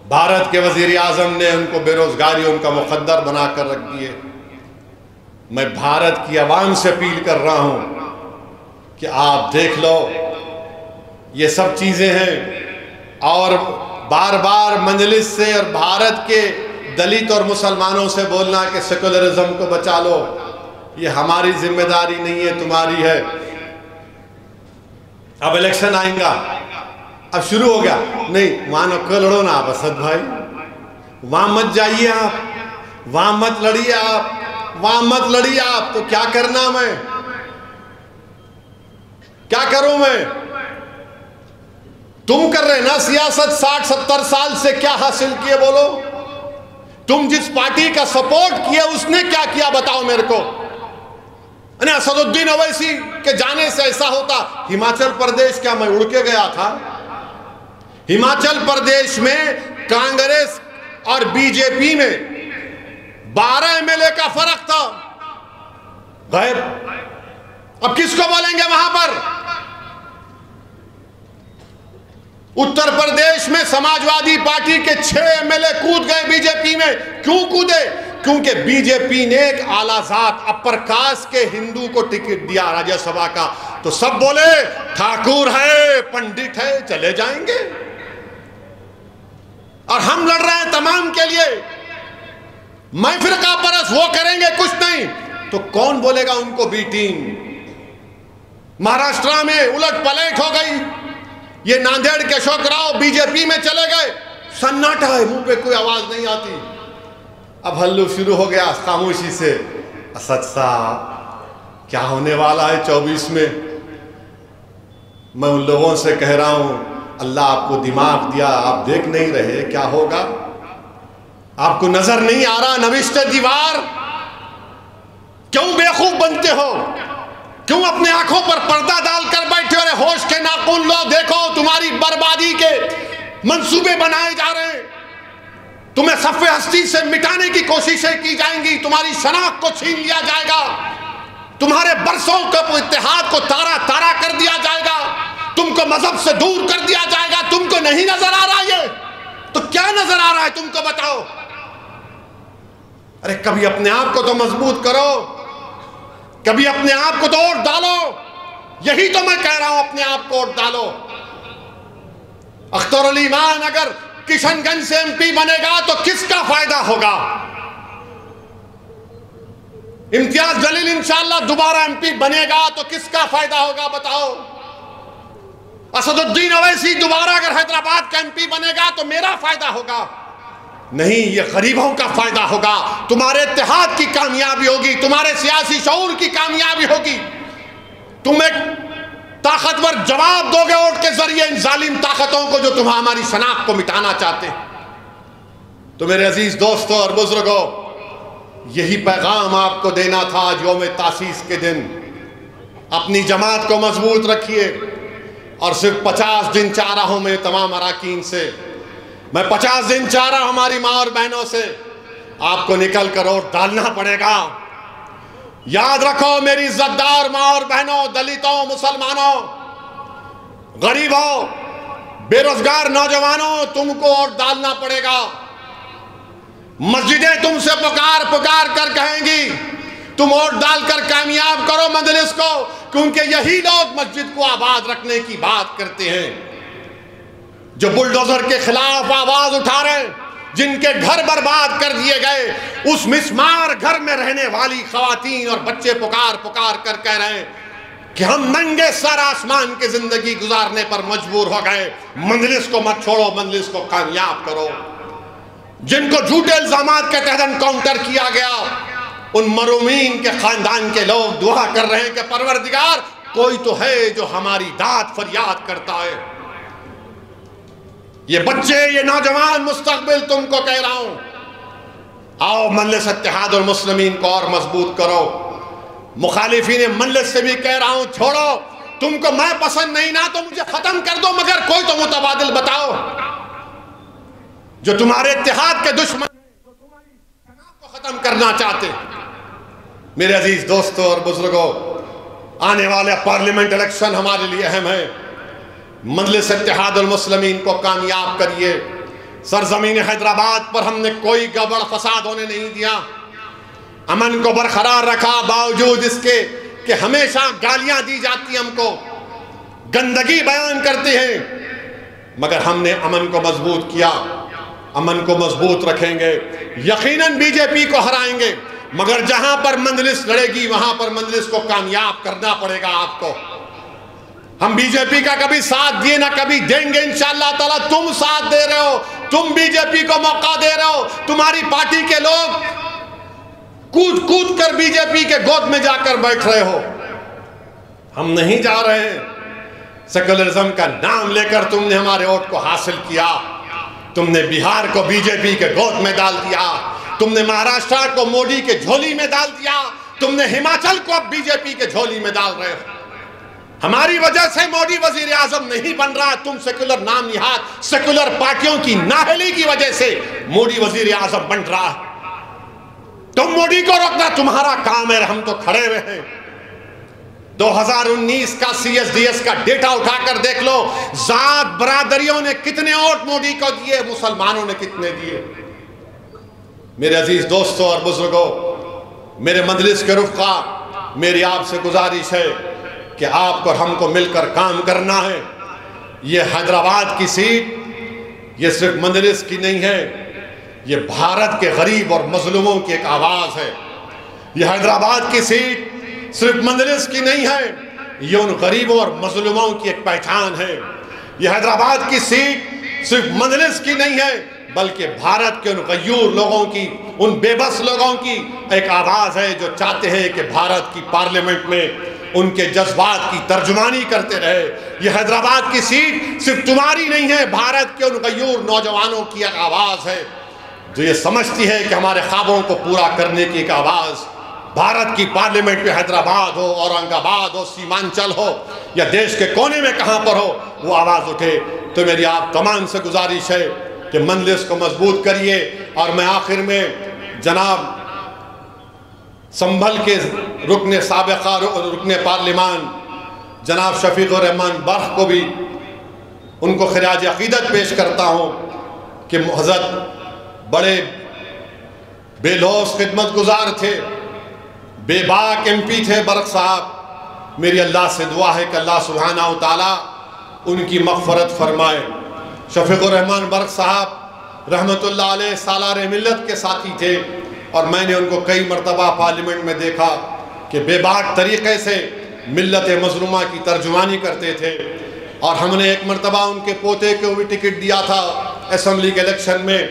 بھارت کے وزیر اعظم نے ان کو بے روزگاری ان کا مقدر بنا کر رکھ دیے۔ میں بھارت کی عوام سے اپیل کر رہا ہوں کہ آپ دیکھ لو، یہ سب چیزیں ہیں، اور بار بار مجلس سے اور بھارت کے دلت اور مسلمانوں سے بولنا کہ سیکولرزم کو بچا لو، یہ ہماری ذمہ داری نہیں ہے، تمہاری ہے۔ اب الیکشن آئیں گا، اب شروع ہو گیا، نہیں وہاں نکل لڑو نا آپ اسد بھائی، وہاں مت جائیے آپ، وہاں مت لڑیے آپ، وہاں مت لڑیے آپ۔ تو کیا کرنا؟ میں کیا کروں؟ میں تم کر رہے نا سیاست 60-70 سال سے، کیا حاصل کیے بولو؟ تم جس پارٹی کا سپورٹ کیے اس نے کیا کیا بتاؤ میرے کو؟ اسد الدین اویسی کے جانے سے ایسا ہوتا۔ ہماچل پردیش کیا میں اڑ کے گیا تھا؟ ہماچل پردیش میں کانگریس اور بی جے پی میں 12 ایم ایل اے کا فرق تھا، غائب۔ اب کس کو بولیں گے وہاں پر؟ اتر پردیش میں سماجوادی پارٹی کے 6 ایم ایل اے کود گئے بی جے پی میں۔ کیوں کودے؟ کیونکہ بی جے پی نے ایک اعلیٰ ذات اپر کاسٹ کے ہندو کو ٹکٹ دیا راجیہ سبھا کا، تو سب بولے ٹھاکر ہے، پنڈت ہے، چلے جائیں گے۔ اور ہم لڑ رہے ہیں تمام کے لیے، میں فرقہ پرست، وہ کریں گے کچھ نہیں، تو کون بولے گا ان کو بی ٹیم؟ مہاراشٹرا میں الٹ پلٹ ہو گئی، یہ ناندیڑ کے اشوک راؤ بی جے پی میں چلے گئے، سناٹا ہے، منہ پہ کوئی آواز نہیں آتی۔ اب ہلو شروع ہو گیا خاموشی سے، اسد صاحب کیا ہونے والا ہے 24 میں؟ میں ان لوگوں سے کہہ رہا ہوں اللہ آپ کو دماغ دیا، آپ دیکھ نہیں رہے کیا ہوگا؟ آپ کو نظر نہیں آ رہا نوشتہ دیوار؟ کیوں بیوقوف بنتے ہو؟ کیوں اپنے آنکھوں پر پردہ ڈال کر بیٹھے ہو؟ ہوش کے ناخن لو، دیکھو تمہاری بربادی کے منصوبے بنائے جا رہے ہیں، تمہیں صف ہستی سے مٹانے کی کوششیں کی جائیں گی، تمہاری شناخت کو چھین لیا جائے گا، تمہارے برسوں کا اتحاد کو تارا تارا کر دیا جائے گا، تم کو مذہب سے دور کر دیا جائے گا۔ تم کو نہیں نظر آ رہا یہ تو کیا نظر آ رہا ہے تم کو بتاؤ؟ ارے کبھی اپنے آپ کو تو مضبوط کرو، کبھی اپنے آپ کو تو ووٹ ڈالو، یہی تو میں کہہ رہا ہوں، اپنے آپ کو ووٹ ڈالو۔ اختر علی مان اگر کشن گنج سے ایم پی بنے گا تو کس کا فائدہ ہوگا؟ امتیاز جلیل انشاءاللہ دوبارہ ایم پی بنے گا تو کس کا فائدہ ہوگا بتاؤ؟ اسد الدین اویسی دوبارہ اگر حیدرآباد کا ایم پی بنے گا تو میرا فائدہ ہوگا؟ نہیں، یہ غریبوں کا فائدہ ہوگا، تمہارے اتحاد کی کامیابی ہوگی، تمہارے سیاسی شعور کی کامیابی ہوگی، تم ایک طاقتور جواب دو گے ووٹ کے ذریعے ان ظالم طاقتوں کو جو تمہیں ہماری شناخت کو مٹانا چاہتے ہیں۔ تو میرے عزیز دوستوں اور بزرگوں، یہی پیغام آپ کو دینا تھا آج یوم تاسیس کے دن۔ اپنی جماعت کو مضبوط رکھیے، اور صرف 50 دن چاہ رہا ہوں میں تمام اراکین سے، میں 50 دن چاہ رہا ہوں ہماری ماں اور بہنوں سے، آپ کو نکل کر ووٹ ڈالنا پڑے گا۔ یاد رکھو میری عزت دار ماں اور بہنوں، دلتوں، مسلمانوں، غریبوں، بے روزگار نوجوانوں، تم کو ووٹ ڈالنا پڑے گا۔ مسجدیں تم سے پکار پکار کر کہیں گی تم ووٹ ڈال کر کامیاب کرو مجلس کو، کیونکہ یہی لوگ مسجد کو آباد رکھنے کی بات کرتے ہیں، جو بلڈوزر کے خلاف آواز اٹھا رہے ہیں، جن کے گھر برباد کر دیے گئے، اس مسمار گھر میں رہنے والی خواتین اور بچے پکار پکار کر کہہ رہے ہیں کہ ہم ننگے سر آسمان کی زندگی گزارنے پر مجبور ہو گئے، مجلس کو مت چھوڑو، مجلس کو کامیاب کرو۔ جن کو جھوٹے الزامات کے تحت انکاؤنٹر کیا گیا، ان مرومین کے خاندان کے لوگ دعا کر رہے ہیں کہ پروردگار کوئی تو ہے جو ہماری داد فریاد کرتا ہے۔ یہ بچے، یہ نوجوان مستقبل تم کو کہہ رہا ہوں، آؤ مجلس اتحاد المسلمین کو اور مضبوط کرو۔ مخالفین مجلس سے بھی کہہ رہا ہوں، چھوڑو، تم کو میں پسند نہیں نا تو مجھے ختم کر دو، مگر کوئی تو متبادل بتاؤ جو تمہارے اتحاد کے دشمن جو تمہاری شناخت کو ختم کرنا چاہتے۔ میرے عزیز دوستوں اور بزرگوں، آنے والے پارلیمنٹ الیکشن ہمارے لیے اہم ہے۔ مجلس اتحاد المسلمین کو کامیاب کریے۔ سرزمین حیدرآباد پر ہم نے کوئی گڑبڑ فساد ہونے نہیں دیا، امن کو برقرار رکھا، باوجود اس کے کہ ہمیشہ گالیاں دی جاتی ہم کو، گندگی بیان کرتے ہیں، مگر ہم نے امن کو مضبوط کیا، امن کو مضبوط رکھیں گے، یقیناً بی جے پی کو ہرائیں گے، مگر جہاں پر مجلس لڑے گی وہاں پر مجلس کو کامیاب کرنا پڑے گا آپ کو۔ ہم بی جے پی کا کبھی ساتھ دیے نہ کبھی دیں گے انشاءاللہ تعالیٰ۔ تم ساتھ دے رہے ہو، تم بی جے پی کو موقع دے رہے ہو، تمہاری پارٹی کے لوگ کود کود کر بی جے پی کے گود میں جا کر بیٹھ رہے ہو۔ ہم نہیں جا رہے ہیں، سیکولرزم کا نام لے کر تم نے ہمارے ووٹ کو حاصل کیا، تم نے بہار کو بی جے پی کے گود میں ڈال دیا، تم نے مہاراشٹر کو مودی کے جھولی میں ڈال دیا، تم نے ہماچل کو اب بی جے پی کے جھولی میں ڈال رہے ہو۔ ہماری وجہ سے مودی وزیر اعظم نہیں بن رہا، تم سیکولر نام نہاد سیکولر پارٹیوں کی نااہلی کی وجہ سے مودی وزیر اعظم بن رہا ہے۔ تم مودی کو روکنا تمہارا کام ہے، ہم تو کھڑے ہوئے ہیں۔ 2019 کا سی ایس ڈی ایس کا ڈیٹا اٹھا کر دیکھ لو، ذات برادریوں نے کتنے ووٹ مودی کو دیے، مسلمانوں نے کتنے دیے۔ میرے عزیز دوستوں اور بزرگوں، میرے مجلس کے رفقا، میری آپ سے گزارش ہے کہ آپ کو اور ہم کو مل کر کام کرنا ہے۔ یہ حیدرآباد کی سیٹ یہ صرف مجلس کی نہیں ہے، یہ بھارت کے غریب اور مظلوموں کی ایک آواز ہے۔ یہ حیدرآباد کی سیٹ صرف مجلس کی نہیں ہے، یہ ان غریبوں اور مظلوموں کی ایک پہچان ہے۔ یہ حیدرآباد کی سیٹ صرف مجلس کی نہیں ہے، بلکہ بھارت کے ان غیور لوگوں کی، ان بے بس لوگوں کی ایک آواز ہے جو چاہتے ہیں کہ بھارت کی پارلیمنٹ میں ان کے جذبات کی ترجمانی کرتے رہے۔ یہ حیدرآباد کی سیٹ صرف تمہاری نہیں ہے، بھارت کے ان غیور نوجوانوں کی ایک آواز ہے جو یہ سمجھتی ہے کہ ہمارے خوابوں کو پورا کرنے کی ایک آواز بھارت کی پارلیمنٹ میں حیدرآباد ہو، اورنگ آباد ہو، سیمانچل ہو یا دیش کے کونے میں کہاں پر ہو، وہ آواز اٹھے۔ تو میری آپ تمام سے گزارش ہے کہ مجلس کو مضبوط کریے۔ اور میں آخر میں جناب سنبھل کے رکن سابقہ رکن پارلیمان جناب شفیق الرحمان برق کو بھی ان کو خراج عقیدت پیش کرتا ہوں کہ حضرت بڑے بے لوث خدمت گزار تھے، بے باک ایم پی تھے برق صاحب۔ میری اللہ سے دعا ہے کہ اللہ سبحانہ و تعالیٰ ان کی مغفرت فرمائے۔ شفیق الرحمان برق صاحب رحمت اللہ علیہ سالار ملت کے ساتھی تھے، اور میں نے ان کو کئی مرتبہ پارلیمنٹ میں دیکھا کہ بے باک طریقے سے ملت مظلومہ کی ترجمانی کرتے تھے۔ اور ہم نے ایک مرتبہ ان کے پوتے کو بھی ٹکٹ دیا تھا اسمبلی کے الیکشن میں،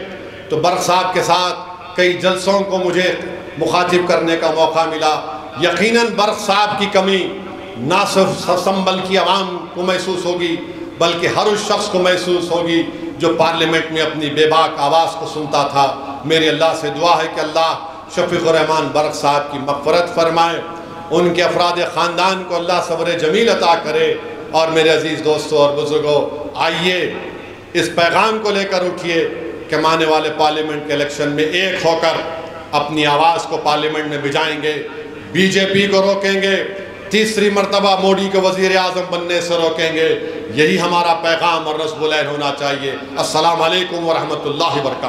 تو برق صاحب کے ساتھ کئی جلسوں کو مجھے مخاطب کرنے کا موقع ملا۔ یقیناً برق صاحب کی کمی نہ صرف سنبھل کی عوام کو محسوس ہوگی، بلکہ ہر اس شخص کو محسوس ہوگی جو پارلیمنٹ میں اپنی بے باک آواز کو سنتا تھا۔ میری اللہ سے دعا ہے کہ اللہ شفیق الرحمان برق صاحب کی مغفرت فرمائے، ان کے افراد خاندان کو اللہ صبر جمیل عطا کرے۔ اور میرے عزیز دوستوں اور بزرگوں، آئیے اس پیغام کو لے کر اٹھیے کہ ہم آنے والے پارلیمنٹ کے الیکشن میں ایک ہو کر اپنی آواز کو پارلیمنٹ میں بھجائیں گے، بی جے پی کو روکیں گے، تیسری مرتبہ مودی کو وزیر اعظم بننے سے روکیں گے۔ یہی ہمارا پیغام اور رسم العین ہونا چاہیے۔ السلام علیکم ورحمۃ اللہ وبرکاتہ۔